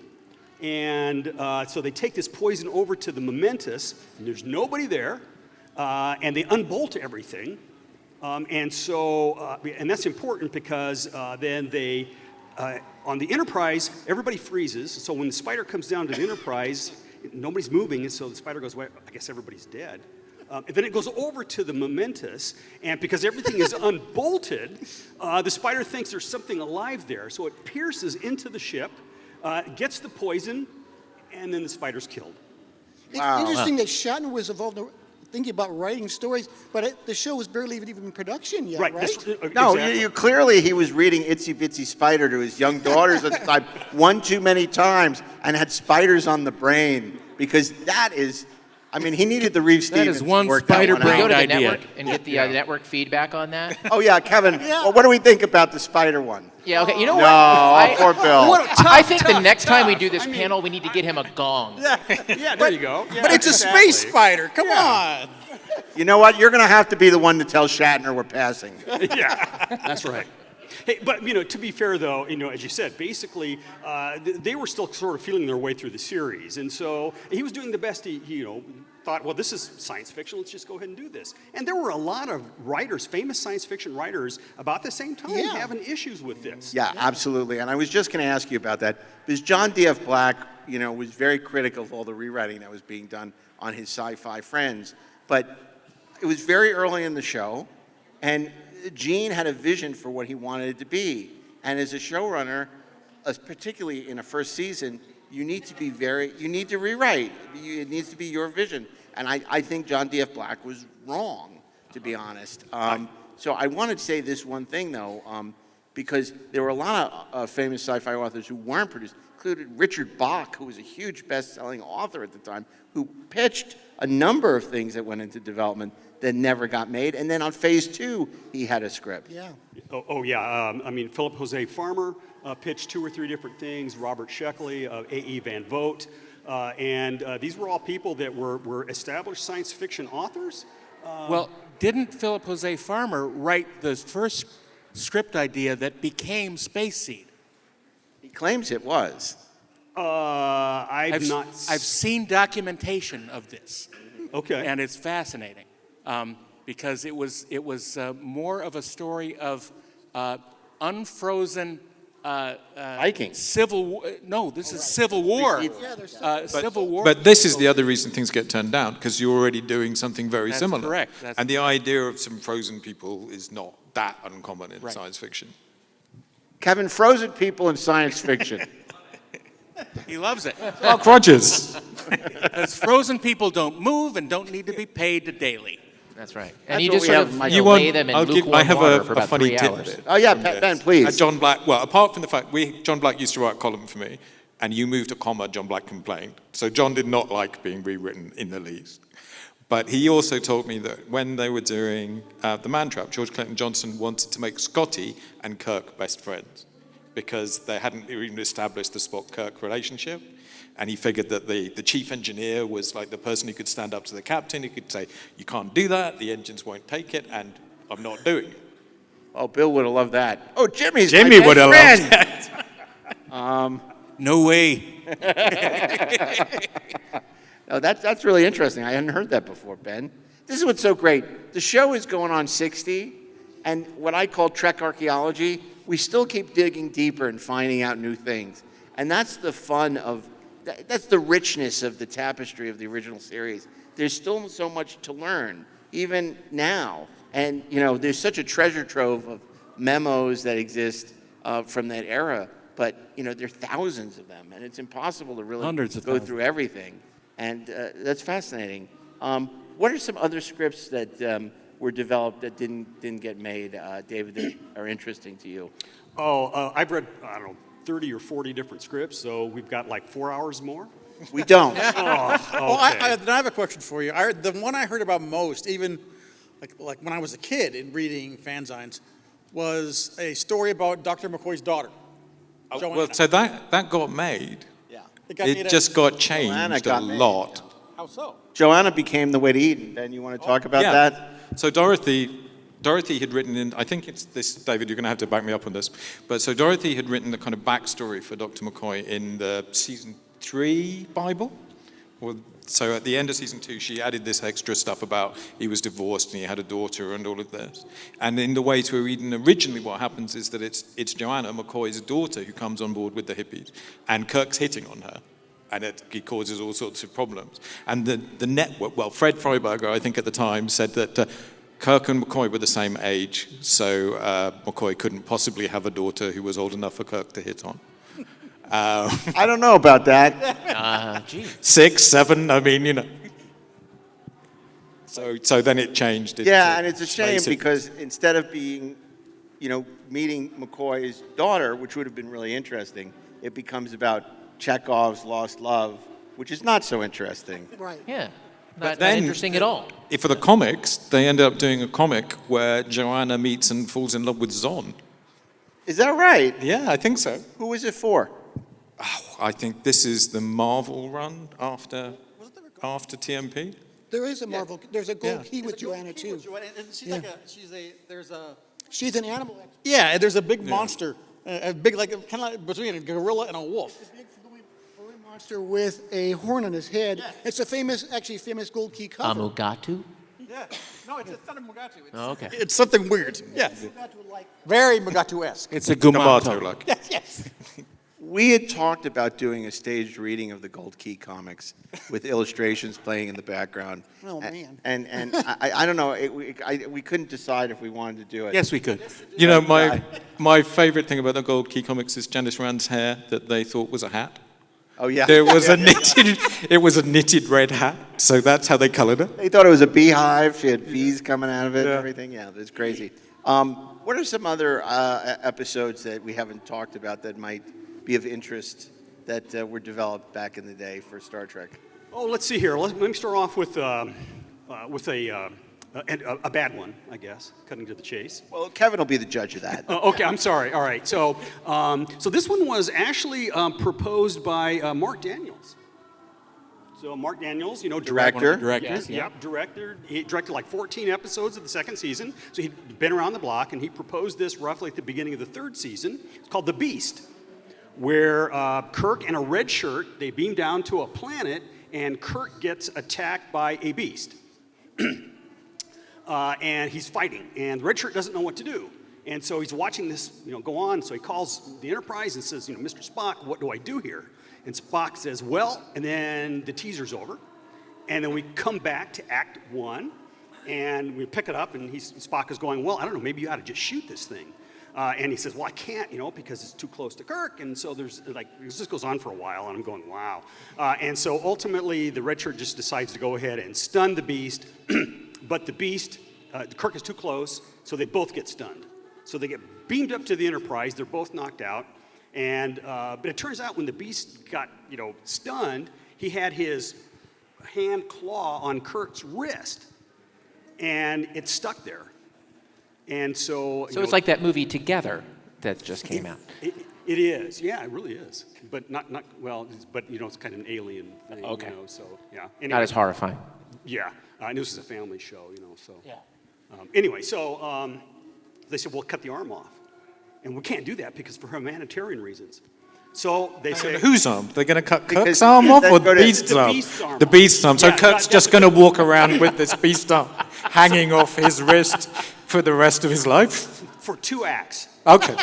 And so they take this poison over to the Momentous, and there's nobody there, and they unbolt everything. And that's important because then they, on the Enterprise, everybody freezes. So when the spider comes down to the Enterprise, nobody's moving, and so the spider goes, well, I guess everybody's dead. And then it goes over to the Momentous, and because everything is unbolted, the spider thinks there's something alive there. So it pierces into the ship, gets the poison, and then the spider's killed. It's interesting that Shatner was involved in thinking about writing stories, but the show was barely even in production yet, right? No, Exactly. clearly he was reading Itsy Bitsy Spider to his young daughters at the time, one too many times, and had spiders on the brain, because that is I mean, he needed the Reeve That Stevens is one to work that spider one brain Go out. to the idea. network and get the network feedback on that. Oh, yeah, Kevin, well, what do we think about the spider one? Yeah, okay. You know No, what? poor Bill. I think the next time we do this panel, we need to get him a gong. Yeah, there you go. Yeah, But it's a exactly. space spider. Come on. You know what? You're going to have to be the one to tell Shatner we're passing. Yeah, that's right. Hey, but to be fair though, as you said, basically they were still sort of feeling their way through the series, and so he was doing the best he thought. Well, this is science fiction. Let's just go ahead and do this. And there were a lot of writers, famous science fiction writers, about the same time having issues with this. Yeah, absolutely. And I was just going to ask you about that because John D.F. Black, was very critical of all the rewriting that was being done on his sci-fi friends. But it was very early in the show, and Gene had a vision for what he wanted it to be. And as a showrunner, particularly in a first season, you need to rewrite. It needs to be your vision. And I think John D.F. Black was wrong, to be honest. So I wanted to say this one thing, though, because there were a lot of famous sci-fi authors who weren't produced, included Richard Bach, who was a huge best-selling author at the time, who pitched a number of things that went into development that never got made. And then on phase 2, he had a script. Yeah. Oh yeah. I mean, Philip Jose Farmer pitched 2 or 3 different things. Robert Sheckley, A.E. Van Vogt, and these were all people that were established science fiction authors. Well, didn't Philip Jose Farmer write the first script idea that became Space Seed? He claims it was. I've not. I've seen documentation of this. Okay. And it's fascinating because it was more of a story of unfrozen Vikings. Civil War. No, this is Civil War. Civil War. But this is the other reason things get turned down, because you're already doing something very That's similar. correct. And the idea of some frozen people is not that uncommon in science fiction. Kevin, frozen people in science fiction. He loves it. Mark Rogers. Because frozen people don't move and don't need to be paid daily. That's right. That's And you what just we sort have, of Mike. You lay want? them in I lukewarm have water for a about funny 3 hours. tidbit. Oh, yeah, from this. Ben, please. John Black. Well, apart from the fact John Black used to write a column for me, and you moved a comma, John Black complained. So John did not like being rewritten in the least. But he also told me that when they were doing The Man Trap, George Clinton Johnson wanted to make Scotty and Kirk best friends because they hadn't even established the Spock-Kirk relationship. And he figured that the chief engineer was like the person who could stand up to the captain, who could say, you can't do that, the engines won't take it, and I'm not doing it. Oh, Bill would have loved that. Oh, Jimmy would have loved that. No way. No, that's really interesting. I hadn't heard that before, Ben. This is what's so great. The show is going on 60, and what I call Trek archaeology, we still keep digging deeper and finding out new things. And that's the fun of, that's the richness of the tapestry of the original series. There's still so much to learn, even now. And, there's such a treasure trove of memos that exist from that era. But, there are thousands of them, and it's impossible to really Hundreds of go thousands. through everything. And that's fascinating. What are some other scripts that were developed that didn't get made, David, that are interesting to you? I've read, 30 or 40 different scripts, so we've got like 4 hours more. We don't. Well, Okay. then I have a question for you. The one I heard about most, even like when I was a kid in reading fanzines, was a story about Dr. McCoy's daughter. Joanna. Well, so that got made. Yeah. It just got changed Joanna a got made, lot. How so? Joanna became the way to eat. Ben, you want to talk about Yeah. that? So Dorothy had written in, I think it's this, David, you're going to have to back me up on this, but so Dorothy had written the kind of backstory for Dr. McCoy in the season 3 Bible. Well, so at the end of season 2, she added this extra stuff about he was divorced and he had a daughter and all of this. And in the way to Eden, originally what happens is that it's Joanna, McCoy's daughter, who comes on board with the hippies, and Kirk's hitting on her. And it causes all sorts of problems. And the network, well, Fred Freiberger, I think at the time, said that Kirk and McCoy were the same age, so McCoy couldn't possibly have a daughter who was old enough for Kirk to hit on. I don't know about that. 6, 7, I mean, So then it changed. Yeah, and it's a shame because instead of being, meeting McCoy's daughter, which would have been really interesting, it becomes about Chekhov's lost love, which is not so interesting. Right. Yeah. Not interesting at all. For the comics, they ended up doing a comic where Joanna meets and falls in love with Zon. Is that right? Yeah, I think so. Who is it for? I think this is the Marvel run after TMP. There is a Marvel. There's a gold key with Joanna too. She's an animal expert. Yeah, there's a big monster, a big kind of like between a gorilla and a wolf. A big furry monster with a horn on his head. Yeah. It's a famous gold key cover. Mugatu? Yeah, no, it's not a Mugatu. Oh, okay. It's something weird. Yeah, very Mugatu-esque. It's a Gumato. like. Yes. We had talked about doing a staged reading of the Gold Key comics with illustrations playing in the background. Oh, man. And I don't know, we couldn't decide if we wanted to do it. Yes, we could. You know, my favorite thing about the Gold Key comics is Janice Rand's hair that they thought was a hat. Oh, yeah. There was it was a knitted red hat, so that's how they colored it. They thought it was a beehive. She had bees coming out of it and everything. Yeah, it's crazy. What are some other episodes that we haven't talked about that might be of interest that were developed back in the day for Star Trek? Oh, let's see here. Let me start off with a bad one, I guess, cutting to the chase. Well, Kevin will be the judge of that. Okay, I'm sorry. All right. So this one was actually proposed by Mark Daniels. So Mark Daniels, Director. Directors, Yeah, director. He directed like 14 episodes of the second season. So he'd been around the block, and he proposed this roughly at the beginning of the third season. It's called The Beast, where Kirk and a red shirt, they beam down to a planet, and Kirk gets attacked by a beast. And he's fighting, and the red shirt doesn't know what to do. And so he's watching this, go on. So he calls the Enterprise and says, Mr. Spock, what do I do here? And Spock says, well, and then the teaser's over. And then we come back to Act 1, and we pick it up, and Spock is going, well, I don't know, maybe you ought to just shoot this thing. And he says, well, I can't, because it's too close to Kirk. And so this goes on for a while, and I'm going, wow. And so ultimately, the red shirt just decides to go ahead and stun the beast. But the beast, Kirk is too close, so they both get stunned. So they get beamed up to the Enterprise. They're both knocked out. And but it turns out when the beast got, stunned, he had his hand claw on Kirk's wrist, and it stuck there. And so It's like that movie Together that just came out. It is, yeah, it really is. But not well, but it's kind of an alien thing. Okay. So yeah. Anyway, Not as horrifying. Yeah, and this is a family show, So Yeah. Anyway, so they said, "Well, cut the arm off," and we can't do that because for humanitarian reasons. So they say, Whose arm? They're going to cut Kirk's arm off or the beast's arm? beast's arm The off. beast's arm. So Yeah, Kirk's just going to walk around with this beast arm hanging off his wrist for the rest of his life? for 2 acts. Okay.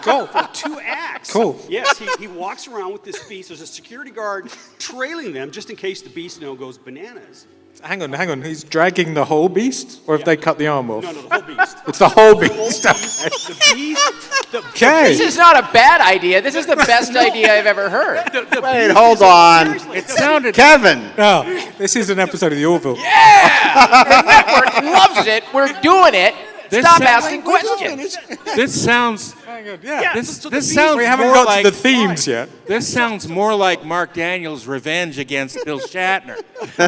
Cool. For 2 acts. Cool. Yes, he walks around with this beast. There's a security guard trailing them just in case the beast goes bananas. Hang on. He's dragging the whole beast? Or have they cut the arm off? No, the whole beast. It's the whole The beast. whole beast. The beast. Okay. This is not a bad idea. This is the best idea I've ever heard. Wait, hold on. It sounded. Kevin. No, this is an episode of the Orville. Yeah! The network loves it. We're doing it. This Stop sounds- asking questions. This sounds. Yeah. This sounds We haven't more got like to the themes yet. This sounds more like Mark Daniels' revenge against Bill Shatner.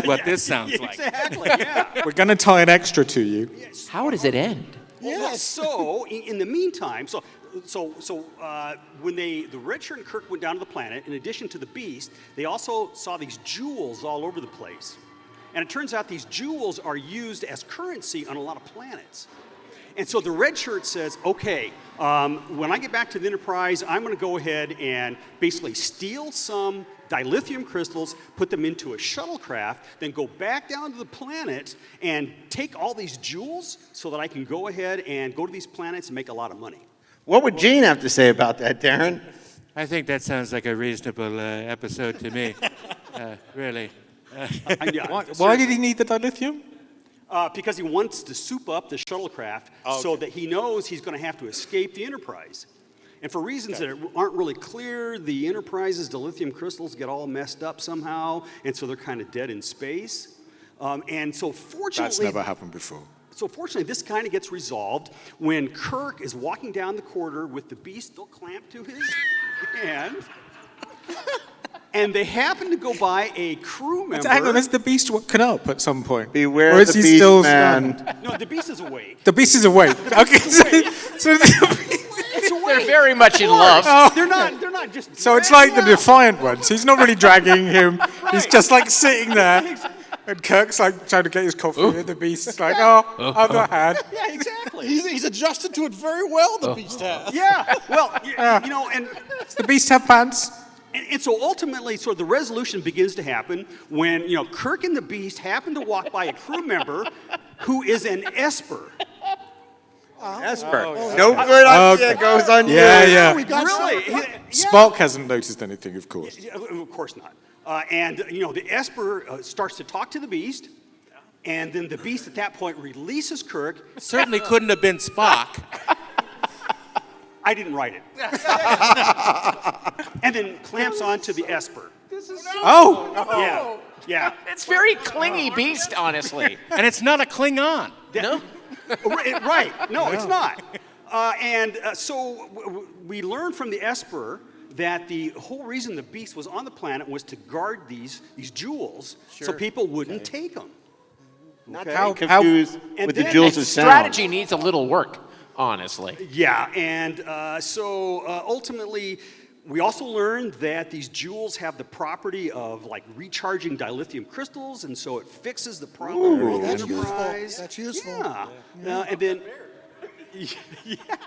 What this sounds like. Exactly, yeah. We're going to tie an extra to you. How does it end? Well, so in the meantime, when the red shirt and Kirk went down to the planet, in addition to the beast, they also saw these jewels all over the place. And it turns out these jewels are used as currency on a lot of planets. And so the red shirt says, okay, when I get back to the Enterprise, I'm going to go ahead and basically steal some dilithium crystals, put them into a shuttlecraft, then go back down to the planet and take all these jewels so that I can go ahead and go to these planets and make a lot of money. What would Gene have to say about that, Darren? I think that sounds like a reasonable episode to me. Really. Why did he need the dilithium? Because he wants to soup up the shuttlecraft so that he knows he's going to have to escape the Enterprise. And for reasons that aren't really clear, the Enterprise's dilithium crystals get all messed up somehow, and so they're kind of dead in space. And so fortunately... That's never happened before. So fortunately, this kind of gets resolved when Kirk is walking down the corridor with the beast still clamped to his hand. And they happen to go by a crew member. Hang on, is the beast woken up at some point? Beware or is the he beast, still man. stunned? No, the beast is awake. The beast is awake. Okay, so It's awake. They're very much in love. They're not just. So it's like the defiant ones. He's not really dragging him. He's just like sitting there. And Kirk's like trying to get his coffee, and the beast's like, oh, I've not had. Yeah, exactly. He's adjusted to it very well, the Beast has. Yeah. Well, you know, and Does the beast have pants? And so ultimately, sort of the resolution begins to happen when, you know, Kirk and the Beast happen to walk by a crew member who is an Esper. Esper. No good idea goes on you. Yeah. We got Really? some- Spock hasn't noticed anything, of course. Yeah, of course not. And, you know, the Esper starts to talk to the Beast, and then the Beast at that point releases Kirk. Certainly couldn't have been Spock. I didn't write it. And then clamps onto the Esper. Oh! Yeah. It's very clingy beast, honestly. And it's not a Klingon. No? Right. No, it's not. So we learned from the Esper that the whole reason the Beast was on the planet was to guard these jewels so people wouldn't take them. Not Okay. to be confused And with the then- jewels of sound. Strategy needs a little work, honestly. Yeah, and so ultimately, we also learned that these jewels have the property of like recharging dilithium crystals, and so it fixes the problem. Ooh, that's Enterprise. useful. That's useful. Yeah. And then, yeah,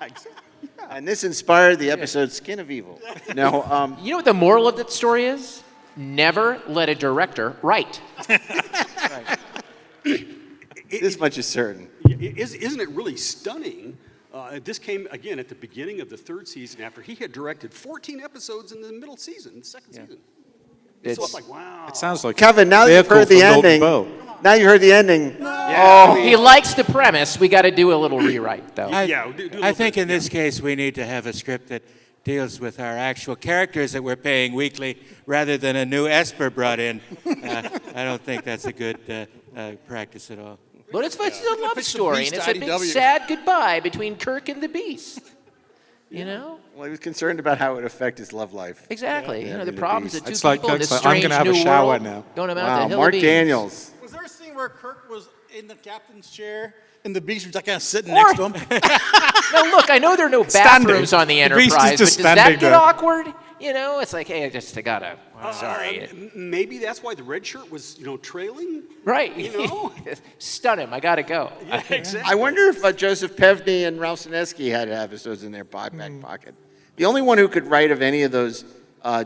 exactly. And this inspired the episode Skin of Evil. No, You know what the moral of that story is? Never let a director write. this much is certain. Isn't it really stunning? This came again at the beginning of the third season after he had directed 14 episodes in the middle season, the second season. So it's like, wow. It sounds like Kevin, now that you've vehicle heard the from Norton ending, Bell. now you heard the ending. He likes the premise. We got to do a little rewrite, though. Yeah, do a I little think bit, in this case we need to have a script that deals with our actual characters that we're paying weekly rather than a new Esper brought in. I don't think that's a good practice at all. But it's a love Pitch the story, Beast and it's to a big IDW. sad goodbye between Kirk and the Beast. You know? Well, he was concerned about how it would affect his love life. Exactly. Yeah, you know, the the problems Beast. that two It's like people in this Kirk's like, I'm strange gonna have a new shower world now. don't amount to Wow, hill of Mark beans. Daniels. Was there a scene where Kirk was in the captain's chair and the Beast was like kind of sitting next to him? Now, look, I know there are no Standing. bathrooms on the The Beast is Enterprise, but just does that standing get there. awkward? You know, it's like, hey, I gotta. I'm sorry. Maybe that's why the red shirt was, you know, trailing. Right. You know? Stun him. I gotta go. Yeah, exactly. I wonder if Joseph Pevney and Ralph Sinesky had episodes in their back pocket. The only one who could write of any of those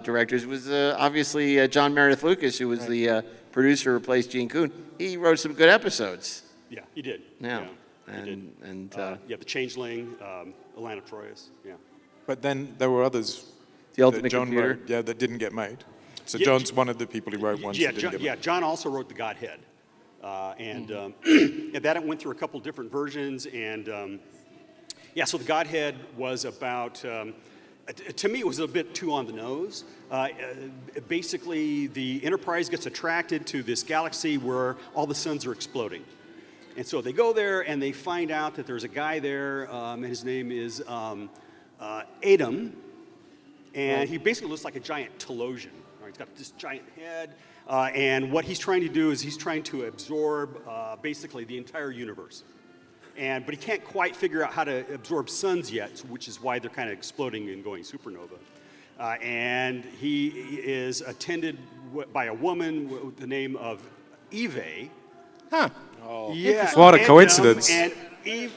directors was obviously John Meredith Lucas, who was the producer who replaced Gene Kuhn. He wrote some good episodes. Yeah, he did. Yeah. he did. And Yeah, the Changeling, Alana Troyes. Yeah. But then there were others The Ultimate that John Computer. wrote, that didn't get made. So Yeah, John's one of the people who wrote ones Yeah, that didn't John, get yeah, made. John also wrote The Godhead. And that went through a couple different versions. And yeah, so The Godhead was about, to me, it was a bit too on the nose. Basically, the Enterprise gets attracted to this galaxy where all the suns are exploding. And so they go there and they find out that there's a guy there, and his name is Adam. And he basically looks like a giant Telosian. Right? He's got this giant head. And what he's trying to do is he's trying to absorb basically the entire universe. But he can't quite figure out how to absorb suns yet, which is why they're kind of exploding and going supernova. And he is attended by a woman with the name of Eve. Huh. Yeah. What a Adam coincidence. And Eve,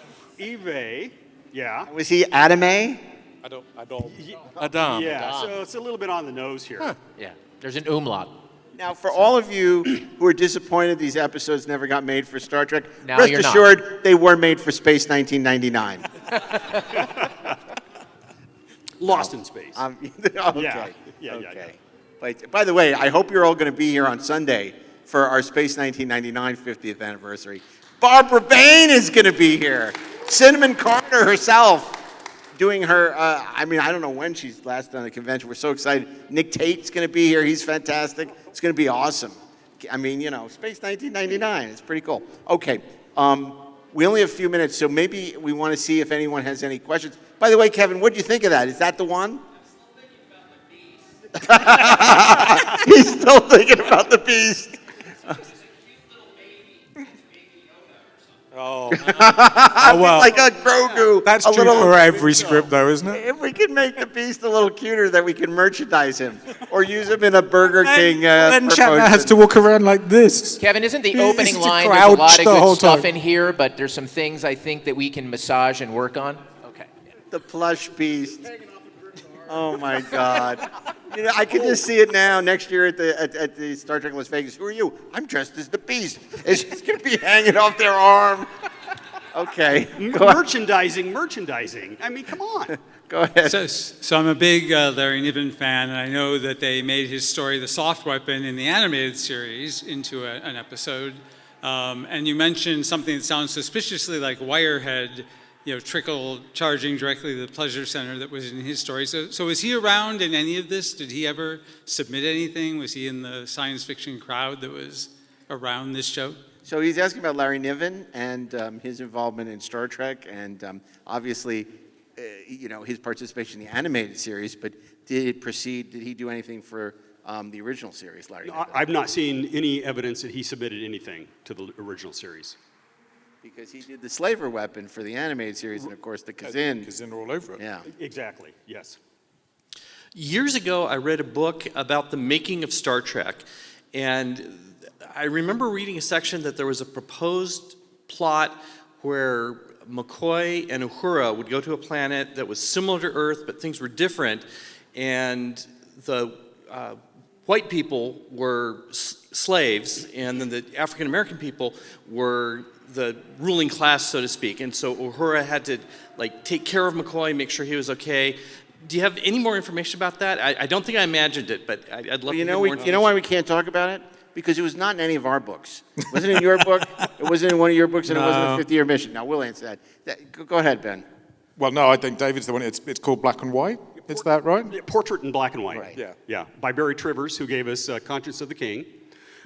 yeah. Was he Adame? Adam. Yeah, so it's a little bit on the nose here. Yeah. There's an umlaut. Now, for all of you who are disappointed these episodes never got made for Star Trek, Now rest you're not. assured they were made for Space 1999. Lost in space. Okay. Yeah. Okay. But, by the way, I hope you're all going to be here on Sunday for our Space 1999 50th anniversary. Barbara Bain is going to be here. Cinnamon Carter herself doing her, I don't know when she's last done a convention. We're so excited. Nick Tate's going to be here. He's fantastic. It's going to be awesome. Space 1999. It's pretty cool. Okay. We only have a few minutes, so maybe we want to see if anyone has any questions. By the way, Kevin, what do you think of that? Is that the one? He's still thinking about the Beast. Oh, Well, like a Grogu. that's a true little, for every script, though, isn't it? If we can make the Beast a little cuter, that we can merchandise him or use him in a Burger King Then Shatner promotion. has to walk around like this. Kevin, isn't the He opening used to line, there's a lot crouch of the whole good stuff time. in here, but there's some things I think that we can massage and work on? Okay. The plush Beast. Oh my God! You know, I can just see it now. Next year at the Star Trek Las Vegas. Who are you? I'm dressed as the Beast. It's just going to be hanging off their arm. Okay. Merchandising. I mean, come on. Go ahead. So I'm a big Larry Niven fan, and I know that they made his story, The Soft Weapon, in the animated series into an episode. And you mentioned something that sounds suspiciously like Wirehead, Trickle charging directly to the Pleasure Center that was in his story. So was he around in any of this? Did he ever submit anything? Was he in the science fiction crowd that was around this show? So he's asking about Larry Niven and his involvement in Star Trek, and obviously, his participation in the animated series. But did he do anything for the original series, Larry Niven? I've not seen any evidence that he submitted anything to the original series. Because he did the slaver weapon for the animated series, and of course the Kazin. Kazin all over it. Yeah. Exactly. Yes. Years ago, I read a book about the making of Star Trek, and I remember reading a section that there was a proposed plot where McCoy and Uhura would go to a planet that was similar to Earth, but things were different, and the white people were slaves, and then the African American people were the ruling class, so to speak. And so Uhura had to take care of McCoy, make sure he was okay. Do you have any more information about that? I don't think I imagined it, but I'd love to hear more information. You know why we can't talk about it? Because it was not in any of our books. It wasn't in your book. It wasn't in one of your books, and it wasn't a 50-year mission. Now, we'll answer that. Go ahead, Ben. Well, no, I think David's the one. It's called Black and White. Is that right? Portrait in black and white. Right. Yeah. By Barry Trivers, who gave us Conscience of the King.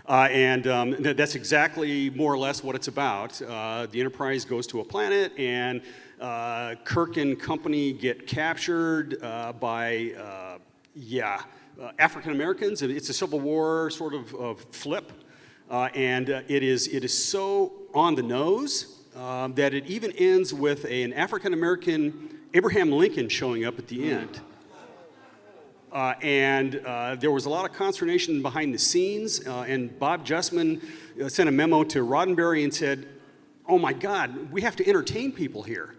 And that's exactly more or less what it's about. The Enterprise goes to a planet, and Kirk and company get captured by African Americans. It's a Civil War sort of flip, and it is so on the nose that it even ends with an African American Abraham Lincoln showing up at the end. And there was a lot of consternation behind the scenes, and Bob Justman sent a memo to Roddenberry and said, "Oh my God, we have to entertain people here."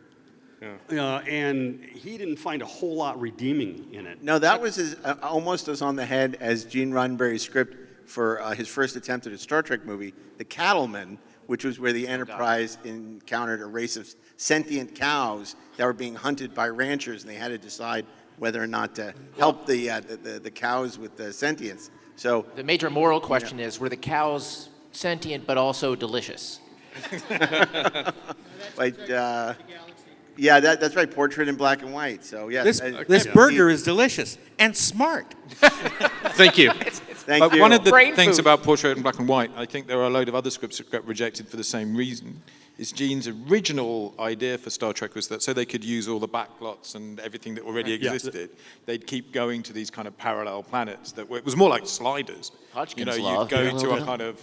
Yeah. And he didn't find a whole lot redeeming in it. No, that was almost as on the head as Gene Roddenberry's script for his first attempt at a Star Trek movie, The Cattleman, which was where the Enterprise encountered a race of sentient cows that were being hunted by ranchers, and they had to decide whether or not to help the cows with the sentience. So the major moral question is, were the cows sentient but also delicious? Yeah, that's right. Portrait in black and white. So yeah, this burger is delicious and smart. Thank you. Thank you. One of the Brain things food. about Portrait in Black and White, I think there are a load of other scripts that got rejected for the same reason, is Gene's original idea for Star Trek was that so they could use all the backlots and everything that already existed, they'd keep going to these kind of parallel planets that were, it was more like sliders. Hodgkin's you'd law. go to a kind of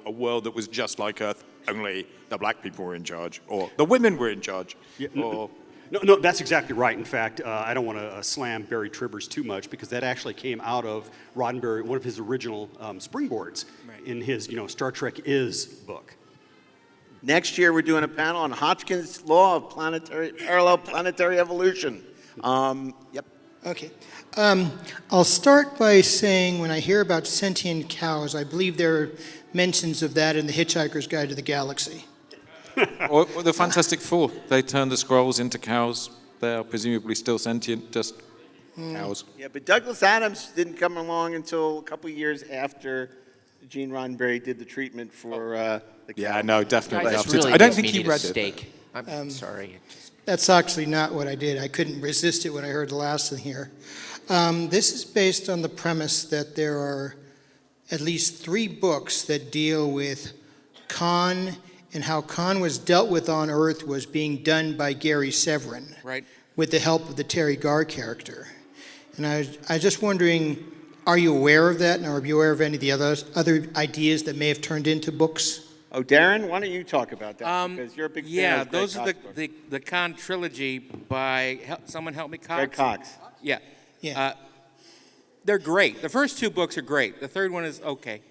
a world that was just like Earth, only the black people were in charge, or the women were in charge, or... No, that's exactly right. In fact, I don't want to slam Barry Trivers too much because that actually came out of Roddenberry, one of his original springboards in his, Star Trek Is book. Next year, we're doing a panel on Hodgkin's law of parallel planetary evolution. Yep. Okay. I'll start by saying when I hear about sentient cows, I believe there are mentions of that in The Hitchhiker's Guide to the Galaxy. or the Fantastic Four. They turned the Skrulls into cows. They are presumably still sentient, just cows. Yeah, but Douglas Adams didn't come along until a couple years after Gene Roddenberry did the treatment for the cow. Yeah, no, definitely. Guys, this really I don't makes think me he need a read steak. I'm sorry. That's actually not what I did. I couldn't resist it when I heard the last thing here. This is based on the premise that there are at least 3 books that deal with Khan and how Khan was dealt with on Earth was being done by Gary Severin, Right. with the help of the Terry Garr character. And I was just wondering are you aware of that? And are you aware of any of the other ideas that may have turned into books? Oh, Darren, why don't you talk about that? Because you're a big fan Yeah, of Greg those are Cox's books. the Khan trilogy by, someone help me, Cox? Greg Cox. Yeah. Yeah. They're great. The first two books are great. The third one is okay.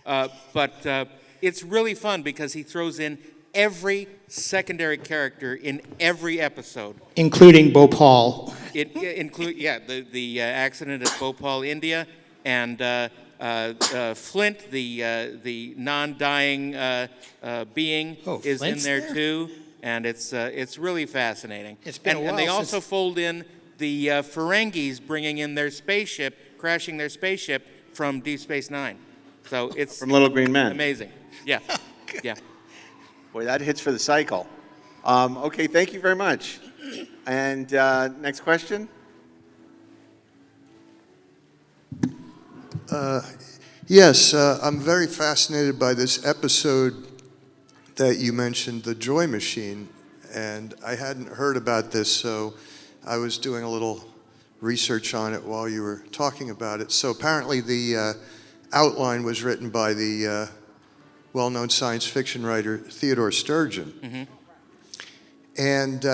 But it's really fun because he throws in every secondary character in every episode. Including Bhopal. It include the accident at Bhopal, India, and Flint, the non-dying being, is Flint's in there there? too, and it's really fascinating. It's been a while and they also since- fold in the Ferengis bringing in their spaceship, crashing their spaceship from Deep Space Nine. So it's From Little Green Men. amazing. Yeah, yeah. Boy, that hits for the cycle. Okay, thank you very much. And next question. Yes, I'm very fascinated by this episode that you mentioned, The Joy Machine, and I hadn't heard about this, so I was doing a little research on it while you were talking about it. So apparently the outline was written by the well-known science fiction writer Theodore Sturgeon. Mm-hmm. And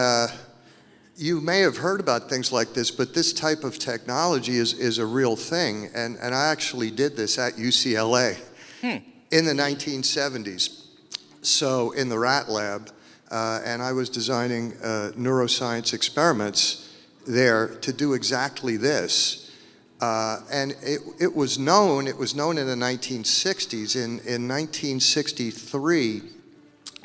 you may have heard about things like this, but this type of technology is a real thing. And I actually did this at UCLA in the 1970s. So in the rat lab, and I was designing neuroscience experiments there to do exactly this. And it was known in the 1960s. In 1963,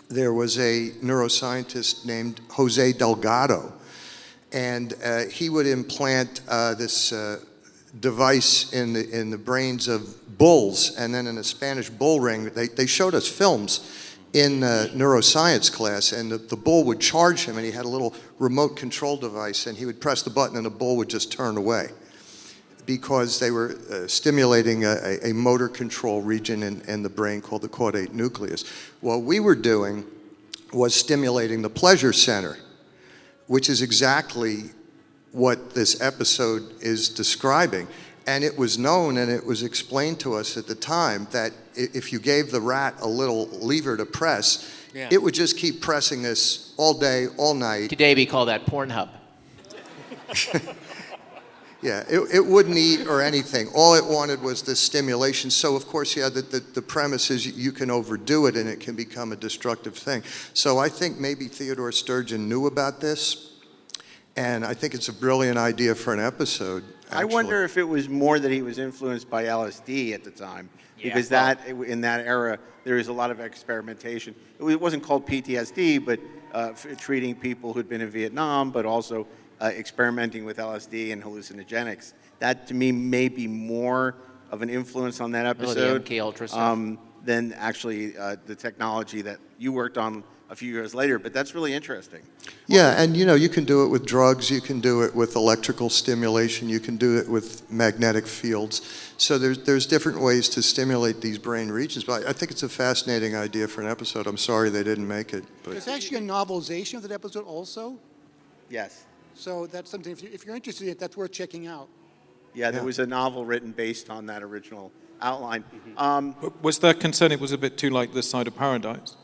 there was a neuroscientist named Jose Delgado, and he would implant this device in the brains of bulls, and then in a Spanish bull ring, they showed us films in neuroscience class, and the bull would charge him, and he had a little remote control device, and he would press the button, and the bull would just turn away, because they were stimulating a motor control region in the brain called the caudate nucleus. What we were doing was stimulating the pleasure center, which is exactly what this episode is describing. And it was known, and it was explained to us at the time, that if you gave the rat a little lever to press, it would just keep pressing this all day, all night. Today we call that Pornhub. Yeah, it wouldn't eat or anything. All it wanted was this stimulation. So, of course, the premise is you can overdo it and it can become a destructive thing. So I think maybe Theodore Sturgeon knew about this, and I think it's a brilliant idea for an episode. I wonder if it was more that he was influenced by LSD at the time, because in that era, there was a lot of experimentation. It wasn't called PTSD, but treating people who'd been in Vietnam, but also experimenting with LSD and hallucinogenics. That, to me, may be more of an influence on that episode the MK Ultra stuff. than actually the technology that you worked on a few years later. But that's really interesting. Yeah, and you can do it with drugs, you can do it with electrical stimulation, you can do it with magnetic fields. So there's different ways to stimulate these brain regions. But I think it's a fascinating idea for an episode. I'm sorry they didn't make it. But There's actually a novelization of that episode also. Yes. So that's something, if you're interested in it, that's worth checking out. Yeah, there was a novel written based on that original outline. Was there concern it was a bit too like This Side of Paradise?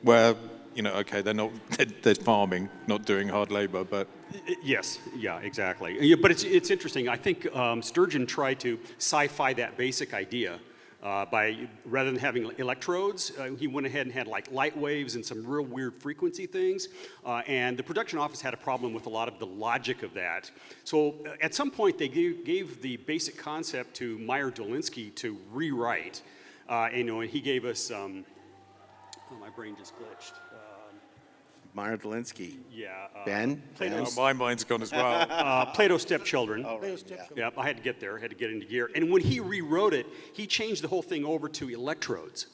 Where, okay, they're farming, not doing hard labor, but... Yes, yeah, exactly. Yeah, but it's interesting. I think Sturgeon tried to sci-fi that basic idea by, rather than having electrodes, he went ahead and had like light waves and some real weird frequency things. And the production office had a problem with a lot of the logic of that. So at some point they gave the basic concept to Meyer Dolinsky to rewrite. And he gave us, my brain just glitched. Meyer Dolinsky. Yeah. Ben? My mind's gone as well. Plato's Stepchildren. Oh, right, yeah. I had to get there. I had to get into gear. And when he rewrote it, he changed the whole thing over to electrodes.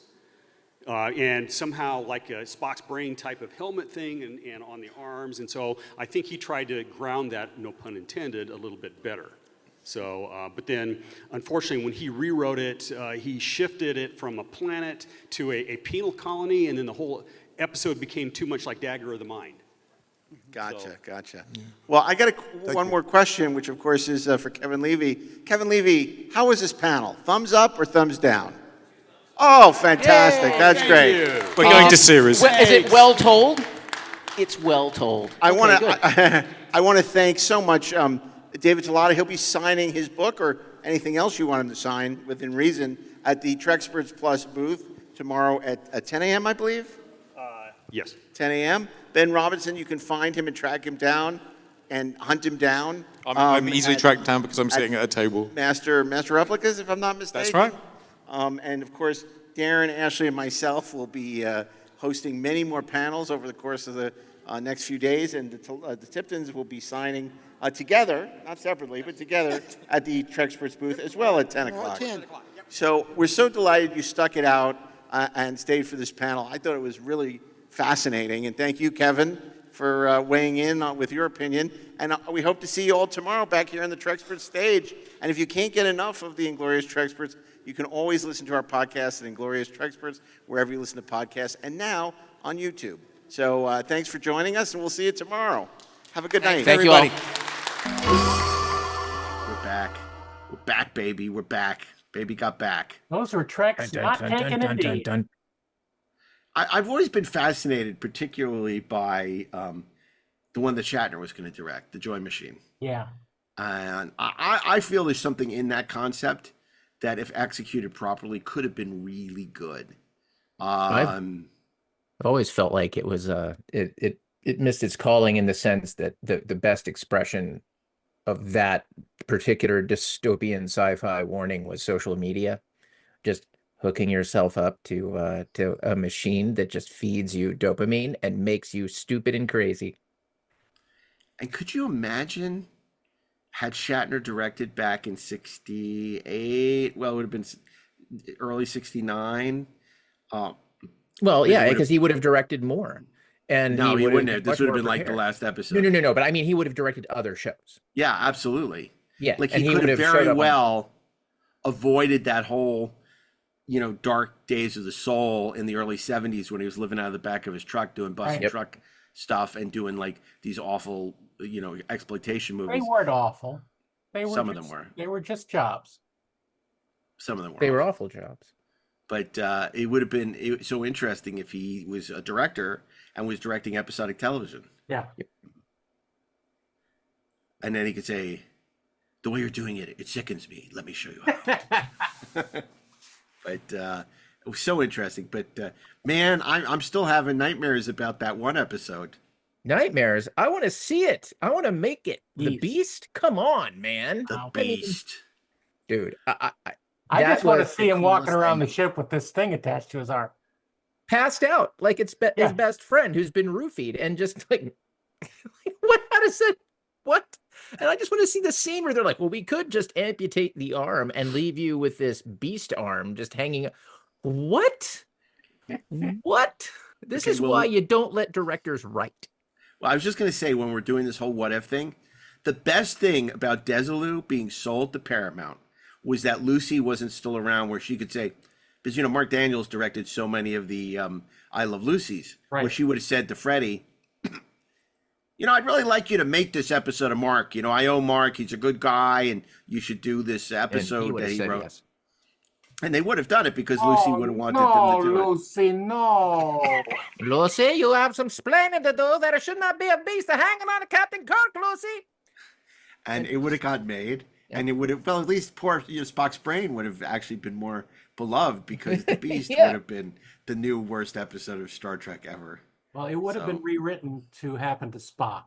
And somehow like a Spock's brain type of helmet thing and on the arms. And so I think he tried to ground that, no pun intended, a little bit better. So, but then, unfortunately, when he rewrote it, he shifted it from a planet to a penal colony, and then the whole episode became too much like Dagger of the Mind. Gotcha, gotcha. Well, I got one more question, which of course is for Kevin Levy. Kevin Levy, how was this panel? Thumbs up or thumbs down? Oh, fantastic. That's great. We're going to series. Is it well told? It's well told. I Okay, want good. to I want to thank so much David Tilotta. He'll be signing his book or anything else you want him to sign within reason at the Treksperts Plus booth tomorrow at 10 a.m., I believe? Yes. 10 a.m. Ben Robinson, you can find him and track him down and hunt him down. I'm easily tracked down because I'm sitting at a table. Master Replicas, if I'm not mistaken. That's right. And of course, Darren, Ashley, and myself will be hosting many more panels over the course of the next few days, and the Tiptons will be signing together, not separately, but together at the Treksperts booth as well at 10 o'clock. 10. So we're so delighted you stuck it out and stayed for this panel. I thought it was really fascinating, and thank you, Kevin, for weighing in with your opinion. And we hope to see you all tomorrow back here on the Treksperts stage. And if you can't get enough of the Inglorious Treksperts, you can always listen to our podcast at Inglorious Treksperts, wherever you listen to podcasts, and now on YouTube. So thanks for joining us, and we'll see you tomorrow. Have a good night. Thank you all. We're back. We're back, baby. We're back. Baby got back. Those were Treks not taken indeed. I've always been fascinated, particularly by the one that Shatner was going to direct, The Joy Machine. Yeah. And I feel there's something in that concept that, if executed properly, could have been really good. I've always felt like it was it missed its calling in the sense that the best expression of that particular dystopian sci-fi warning was social media. Just hooking yourself up to a machine that just feeds you dopamine and makes you stupid and crazy. And could you imagine had Shatner directed back in 68? Well, it would have been early 69. Well, yeah, because he would have directed more. And no, he wouldn't have. much This would have more been like the prepared. last episode. No. But I mean, he would have directed other shows. Yeah, absolutely. Yeah, like and he he could would have have very showed up on- well avoided that whole, dark days of the soul in the early 70s when he was living out of the back of his truck doing bus and truck stuff and doing like these awful, exploitation movies. They weren't awful. Some of them were. They were just jobs. Some of them were. They were awful jobs. But it would have been so interesting if he was a director and was directing episodic television. Yeah. And then he could say, the way you're doing it, it sickens me. Let me show you how. But it was so interesting. But man, I'm still having nightmares about that one episode. Nightmares? I want to see it. I want to make it. The Beast? Come on, man. The Beast. Dude, I just want to see him walking coolest around thing. the ship with this thing attached to his arm. Passed out like it's his best friend who's been roofied and just like, what? How does it? What? And I just want to see the scene where they're like, well, we could just amputate the arm and leave you with this beast arm just hanging. What? What? This is why you don't let directors write. Well, I was just going to say, when we're doing this whole what if thing, the best thing about Desilu being sold to Paramount was that Lucy wasn't still around, where she could say, because, Mark Daniels directed so many of the I Love Lucy's, where she would have said to Freddie, I'd really like you to make this episode of Mark. I owe Mark. He's a good guy, and you should do this episode that he wrote. Yes. And they would have done it because Lucy would have wanted them to do Lucy, no. Lucy, you have some splaining to do. There should not be a beast hanging on a Captain Kirk, Lucy. And it would have got made. And it would have, well, at least poor Spock's brain would have actually been more beloved, because the Beast would have been the new worst episode of Star Trek ever. Well, it would have been rewritten to happen to Spock.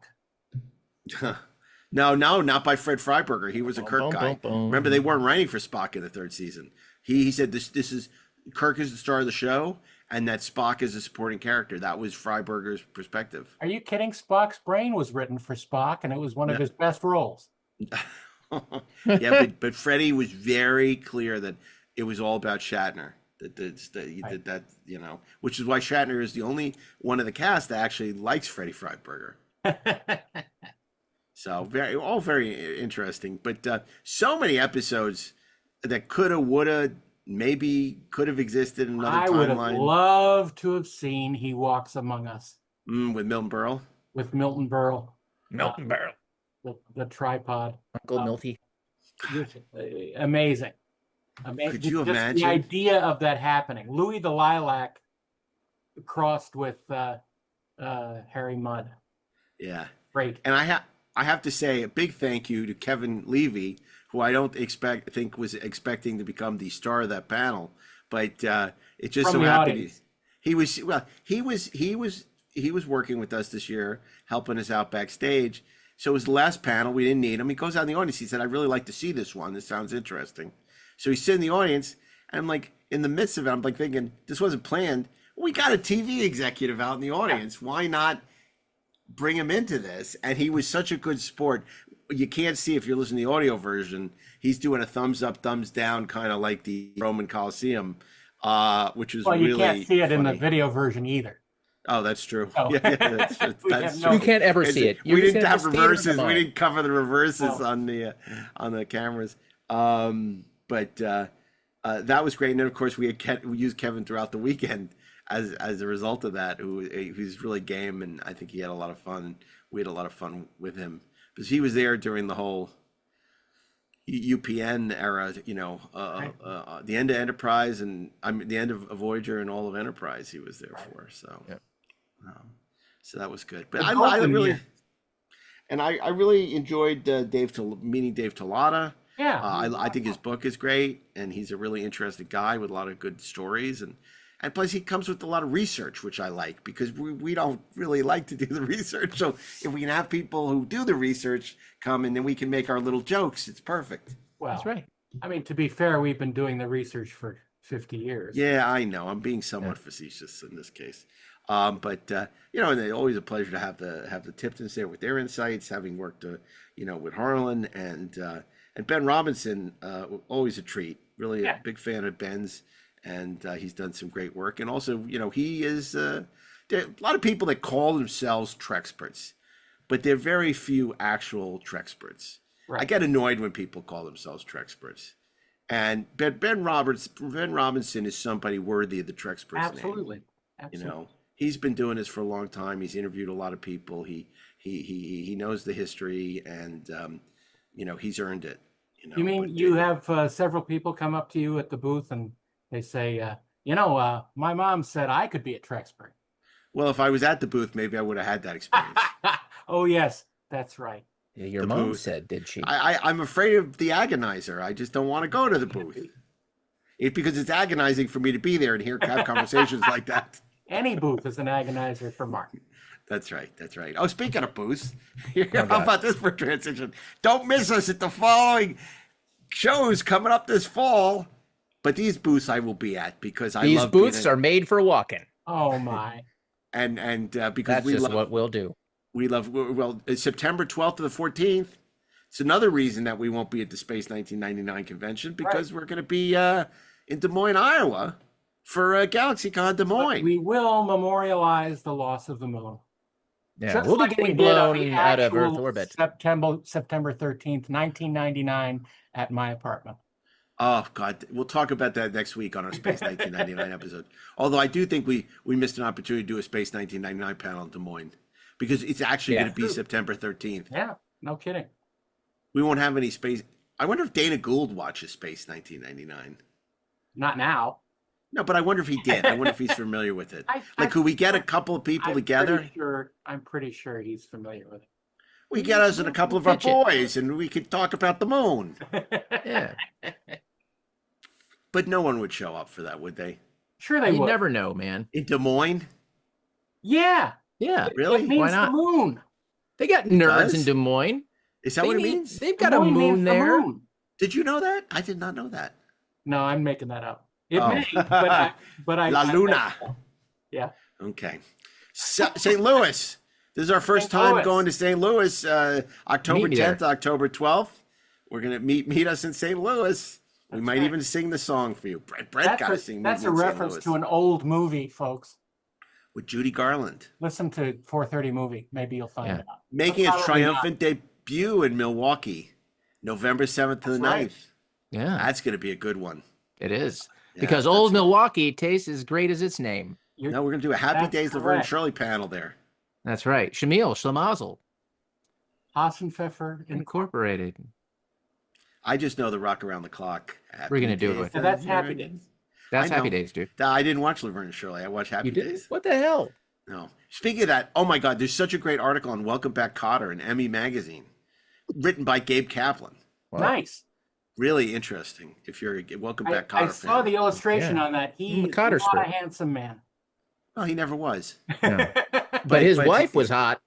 No, not by Fred Freiberger. He was a Kirk guy. Remember, they weren't writing for Spock in the third season. He said this is Kirk is the star of the show, and that Spock is a supporting character. That was Freiberger's perspective. Are you kidding? Spock's brain was written for Spock, and it was one of his best roles. Yeah, but Freddie was very clear that it was all about Shatner. That which is why Shatner is the only one of the cast that actually likes Freddie Freiberger. So very interesting, but so many episodes that coulda, woulda, maybe could have existed in another I timeline. would have loved to have seen He Walks Among Us. With Milton Berle. with Milton Berle. Milton Berle. The tripod. Uncle Milty. Amazing. Amazing. Could you Just imagine? the idea of that happening? Louis the Lilac crossed with Harry Mudd. Yeah. Great. And I have to say a big thank you to Kevin Levy, who I don't think was expecting to become the star of that panel, but it just From so the happened audience. he was working with us this year, helping us out backstage. So it was the last panel. We didn't need him. He goes out in the audience. He said, "I'd really like to see this one. This sounds interesting." So he's sitting in the audience, and I'm like, in the midst of it, I'm like thinking, this wasn't planned. We got a TV executive out in the audience. Why not bring him into this? And he was such a good sport. You can't see if you're listening to the audio version. He's doing a thumbs up, thumbs down, kind of like the Roman Coliseum, which was really you can't see it in the funny. video version either. Oh, that's true. Oh. Yeah, that's true. You can't ever see it. We You're just didn't gonna have see it in the reverses. We mind. didn't cover the reverses No. on the cameras. But that was great. And then of course we used Kevin throughout the weekend as a result of that. Who's really game, and I think he had a lot of fun. We had a lot of fun with him because he was there during the whole UPN era. The end of Enterprise and the end of Voyager and all of Enterprise. He was there for. So. Yep. So that was good, but The I golden really, year. and I really enjoyed meeting Dave Tilotta. Yeah. I think his book is great, and he's a really interesting guy with a lot of good stories, and plus he comes with a lot of research, which I like because we don't really like to do the research. So if we can have people who do the research come and then we can make our little jokes, it's perfect. Well, That's right. I mean, to be fair, we've been doing the research for 50 years. Yeah, I know. I'm being somewhat facetious in this case. But and it's always a pleasure to have the Tiptons there with their insights, having worked, with Harlan and Ben Robinson, always a treat. Really a big fan of Ben's, and he's done some great work. And also, he is there are a lot of people that call themselves Treksperts, but they're very few actual Treksperts. Right. I get annoyed when people call themselves Treksperts. And Ben Robinson is somebody worthy of the Treksperts name. Absolutely. Absolutely. He's been doing this for a long time. He's interviewed a lot of people. He knows the history, and he's earned it. You mean you have several people come up to you at the booth and they say, my mom said I could be a Trekspert. Well, if I was at the booth, maybe I would have had that experience. Oh yes, that's right. Yeah, your The mom booth. said, did she? I'm afraid of the agonizer. I just don't want to go to the booth. Because it's agonizing for me to be there and have conversations like that. Any booth is an agonizer for Mark. That's right. Oh, speaking of booths, how about this for transition? Don't miss us at the following shows coming up this fall. But these booths I will be at because I These love booths are made for walking. Oh my! And because That's just what we'll do. It's September 12th to the 14th. It's another reason that we won't be at the Space 1999 convention because we're going to be in Des Moines, Iowa, for GalaxyCon Des Moines. But we will memorialize the loss of the moon. Yeah, Just we'll like be getting we did on blown the out of Earth actual orbit. September 13th, 1999, at my apartment. Oh God, we'll talk about that next week on our Space 1999 episode. Although I do think we missed an opportunity to do a Space 1999 panel in Des Moines because it's actually going to be September 13th. Yeah, no kidding. We won't have any space. I wonder if Dana Gould watches Space 1999. Not now. No, but I wonder if he did. I wonder if he's familiar with it. Could we get a couple of people together? I'm pretty sure he's familiar with it. We get us and a couple of our boys, and we could talk about the moon. Yeah. But no one would show up for that, would they? Sure they You would. never know, man. In Des Moines? Yeah. Yeah. Really? It means Why not? the moon. They got nerds does? in Des Moines. Is that what it means? They've got Des a Moines means moon the there. moon. Did you know that? I did not know that. No, I'm making that up. It Oh. may, but I La Luna. Yeah. Okay. St. Louis. This is our first St. time Louis. going to St. Louis, October Meet me 10th, there. October 12th. We're going to meet us in St. Louis. We might even sing the song for you. Brett got to sing That's Meet a Me in St. reference Louis to an old movie, folks. with Judy Garland. Listen to 4:30 movie. Maybe you'll find out. Making But its probably triumphant debut in Milwaukee, November 7th to the 9th. right. Yeah, That's going to be a good one. it is. Yeah, Because old Milwaukee tastes as great as its name. No, we're going to do a Happy That's Days Laverne and correct. Shirley panel there. That's right. Shamil Schlemazel Hassenpfeffer Incorporated. I just know the Rock Around the Clock. We're gonna do it. So that's Happy Days. That's I know. Happy Days, dude. I didn't watch Laverne and Shirley. I watched Happy You did? Days. What the hell? No. Speaking of that, oh my God, there's such a great article on Welcome Back, Kotter in Emmy Magazine, written by Gabe Kaplan. Wow. Nice. Really interesting. If you're a Welcome Back, Kotter I saw fan. the illustration Yeah. on that. He's Cotter not a spirit. handsome man. Well, he never was. No. But his but- wife was hot.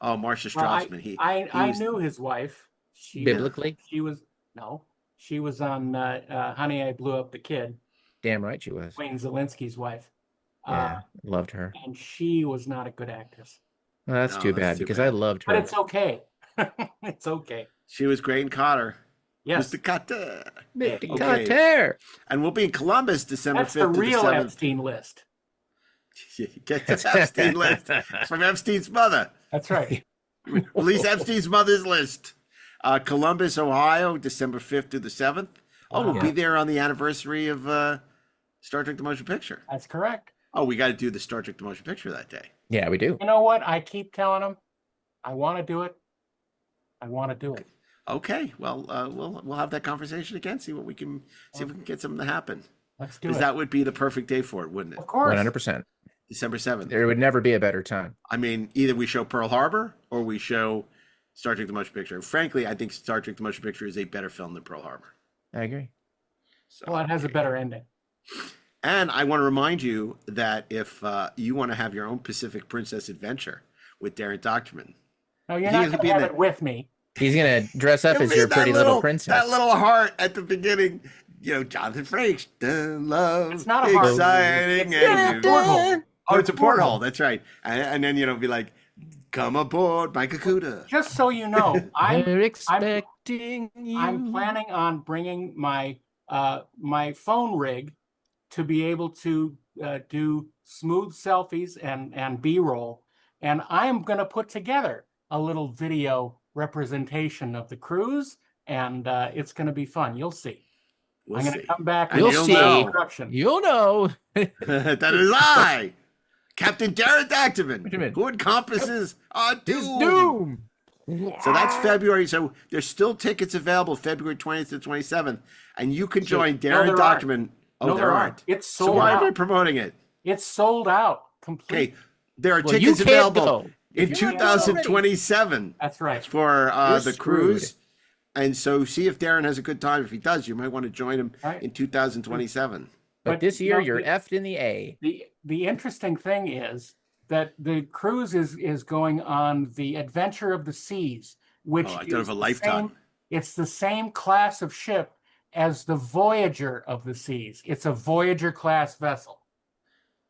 Oh, Marcia Well, Strassman. I knew his wife. She Biblically? She was on Honey, I Blew Up the Kid. Damn right she was. Wayne Zelinsky's wife. Yeah, loved her. And she was not a good actress. Well, that's No, too that's bad too because bad. I loved her. But it's okay. It's okay. She was great in Kotter. Yes. Mr. Kotter. Mr. Okay. Kotter. And we'll be in Columbus December That's 5th the to the real 7th. Epstein list. Get the Epstein list from Epstein's mother. That's right. Release Epstein's mother's list. Columbus, Ohio, December 5th to the 7th. Oh, we'll be there on the anniversary of Star Trek The Motion Picture. That's correct. Oh, we got to do the Star Trek The Motion Picture that day. Yeah, we do. You know what? I keep telling them, I want to do it. I want to do it. Okay, well, we'll have that conversation again. See if we can get something to happen. Let's do Because it. that would be the perfect day for it, wouldn't it? Of course. 100%. December 7th. There would never be a better time. I mean, either we show Pearl Harbor or we show Star Trek The Motion Picture. Frankly, I think Star Trek The Motion Picture is a better film than Pearl Harbor. I agree. So, Well, it has a better ending. and I want to remind you that if you want to have your own Pacific Princess adventure with Darren Dochterman, No, you're He not is going to being have a- it with me. He's gonna dress up Give as me your that pretty little princess. That little heart at the beginning. You know, Jonathan Frakes, the love, It's not a heart. exciting. It's and a porthole. Oh, it's a porthole. That's right. And then, be like, come aboard, Mike Akuda. Just so you know, They're expecting you. I'm planning on bringing my my phone rig to be able to do smooth selfies and B-roll, and I'm going to put together a little video representation of the cruise, and it's going to be fun. You'll see. We'll I'm going see. to come back. And with you'll see. know. instruction. You'll know. That is I, Captain Darren Dochterman, Dochterman. who encompasses our His doom. doom. So that's February. So there's still tickets available February 20th to 27th. And you can join Darren there aren't. Dochterman. Oh, No, there there aren't. It's So sold why am I out. promoting it? It's sold out completely. Okay, there are Well, you tickets can't available go. in If you're not already. 2027 That's right. for You're the screwed. cruise. And so see if Darren has a good time. If he does, you might want to join him Right. in 2027. But But, this you year know, you're the- effed in the A. The interesting thing is that the cruise is going on the Adventure of the Seas, which Oh, I is thought of a the lifetime. same- it's the same class of ship as the Voyager of the Seas. It's a Voyager class vessel.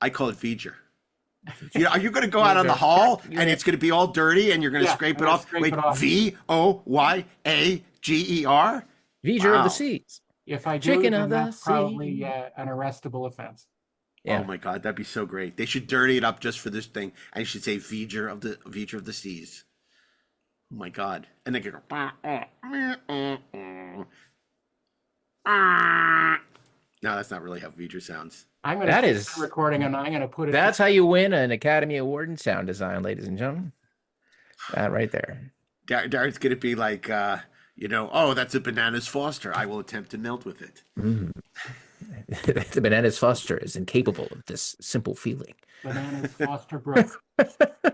I call it V'ger. Are you going to go out on the hull and it's going to be all dirty and you're going to Yeah, scrape I'm it gonna off? scrape Wait, it off. Voyager? V'ger Wow. of the seas. If I do, Chicken then of the that's probably sea. an arrestable offense. Yeah. Oh my God, that'd be so great. They should dirty it up just for this thing. And you should say V'ger of the seas. Oh my God. And they could go. No, that's not really how V'ger sounds. I'm going That to is- recording and I'm going to put it. That's how you win an Academy Award in sound design, ladies and gentlemen. That right there. Darren's going to be like, oh, that's a Bananas Foster. I will attempt to melt with it. The Bananas Foster is incapable of this simple feeling. Bananas Foster Brook.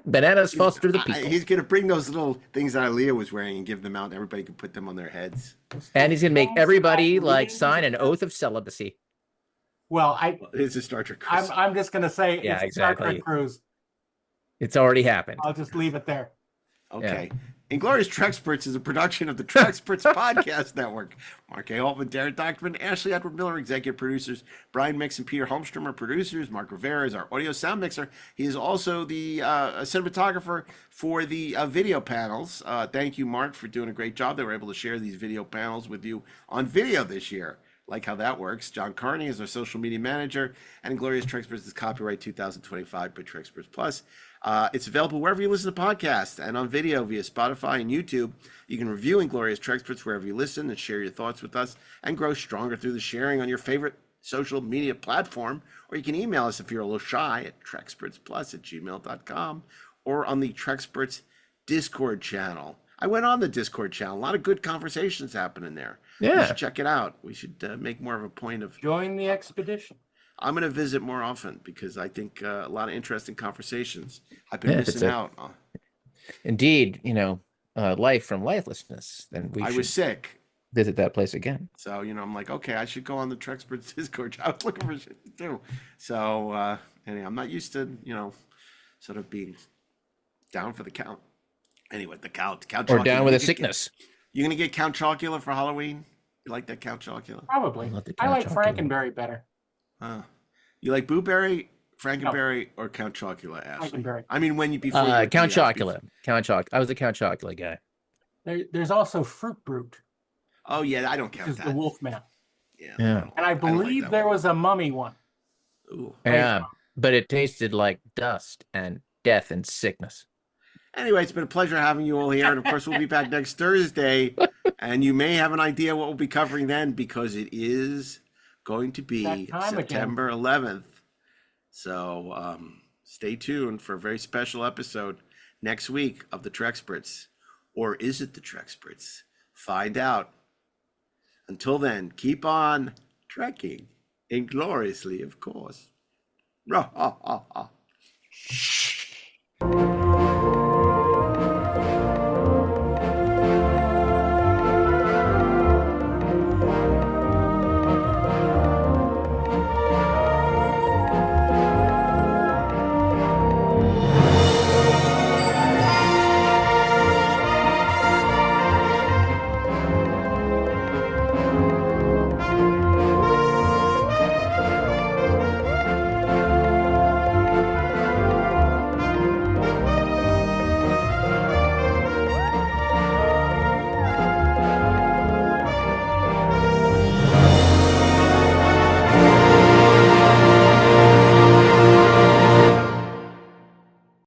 Bananas Foster the people. He's going to bring those little things that Aaliyah was wearing and give them out. And everybody can put them on their heads. And he's going to make everybody like sign an oath of celibacy. Well, It's a Star Trek cruise. I'm just going to say Yeah, it's a exactly. Star Trek cruise. It's already happened. I'll just leave it there. Okay. Inglorious Treksperts is a production of the Treksperts Podcast Network. Mark A. Altman, Darren Dochterman, Ashley Edward Miller, executive producers. Brian Mix and Peter Holmstrom are producers. Mark Rivera is our audio sound mixer. He is also the cinematographer for the video panels. Thank you, Mark, for doing a great job. They were able to share these video panels with you on video this year. Like how that works. John Carney is our social media manager, and Inglorious Treksperts is copyright 2025 by Treksperts Plus. It's available wherever you listen to podcasts and on video via Spotify and YouTube. You can review Inglorious Treksperts wherever you listen and share your thoughts with us and grow stronger through the sharing on your favorite social media platform. Or you can email us if you're a little shy at trekspertsplus@gmail.com. or on the Treksperts Discord channel. I went on the Discord channel. A lot of good conversations happening there. You Yeah. should check it out. We should make more of a point of. Join the expedition. I'm going to visit more often because I think a lot of interesting conversations. I've been Yeah, if it's missing out. Indeed, life from lifelessness, then we I should was sick. visit that place again. So, I'm like, okay, I should go on the Treksperts Discord. I was looking for shit to do. So, anyway, I'm not used to, sort of being down for the count. Anyway, the Count Or Chocula. down with a sickness. You going to get Count Chocula for Halloween? You like that Count Chocula? Probably. love the I Count like Chocula. Frankenberry better. You like Blueberry, Frankenberry, or Count Chocula, Ashley? Frankenberry. I mean, when you before you were Count TOS, Chocula. I was the Count Chocula guy. There's also Fruit Brute, Oh yeah, I don't which count is the that. Wolfman. Yeah. Yeah. And I don't like believe that there one. was a mummy one. Ooh. Yeah, but it tasted like dust and death and sickness. Anyway, it's been a pleasure having you all here. And of course, we'll be back next Thursday. And you may have an idea what we'll be covering then because it is going to be That time again. September 11th. So stay tuned for a very special episode next week of the Treksperts. Or is it the Treksperts? Find out. Until then, keep on trekking ingloriously, of course.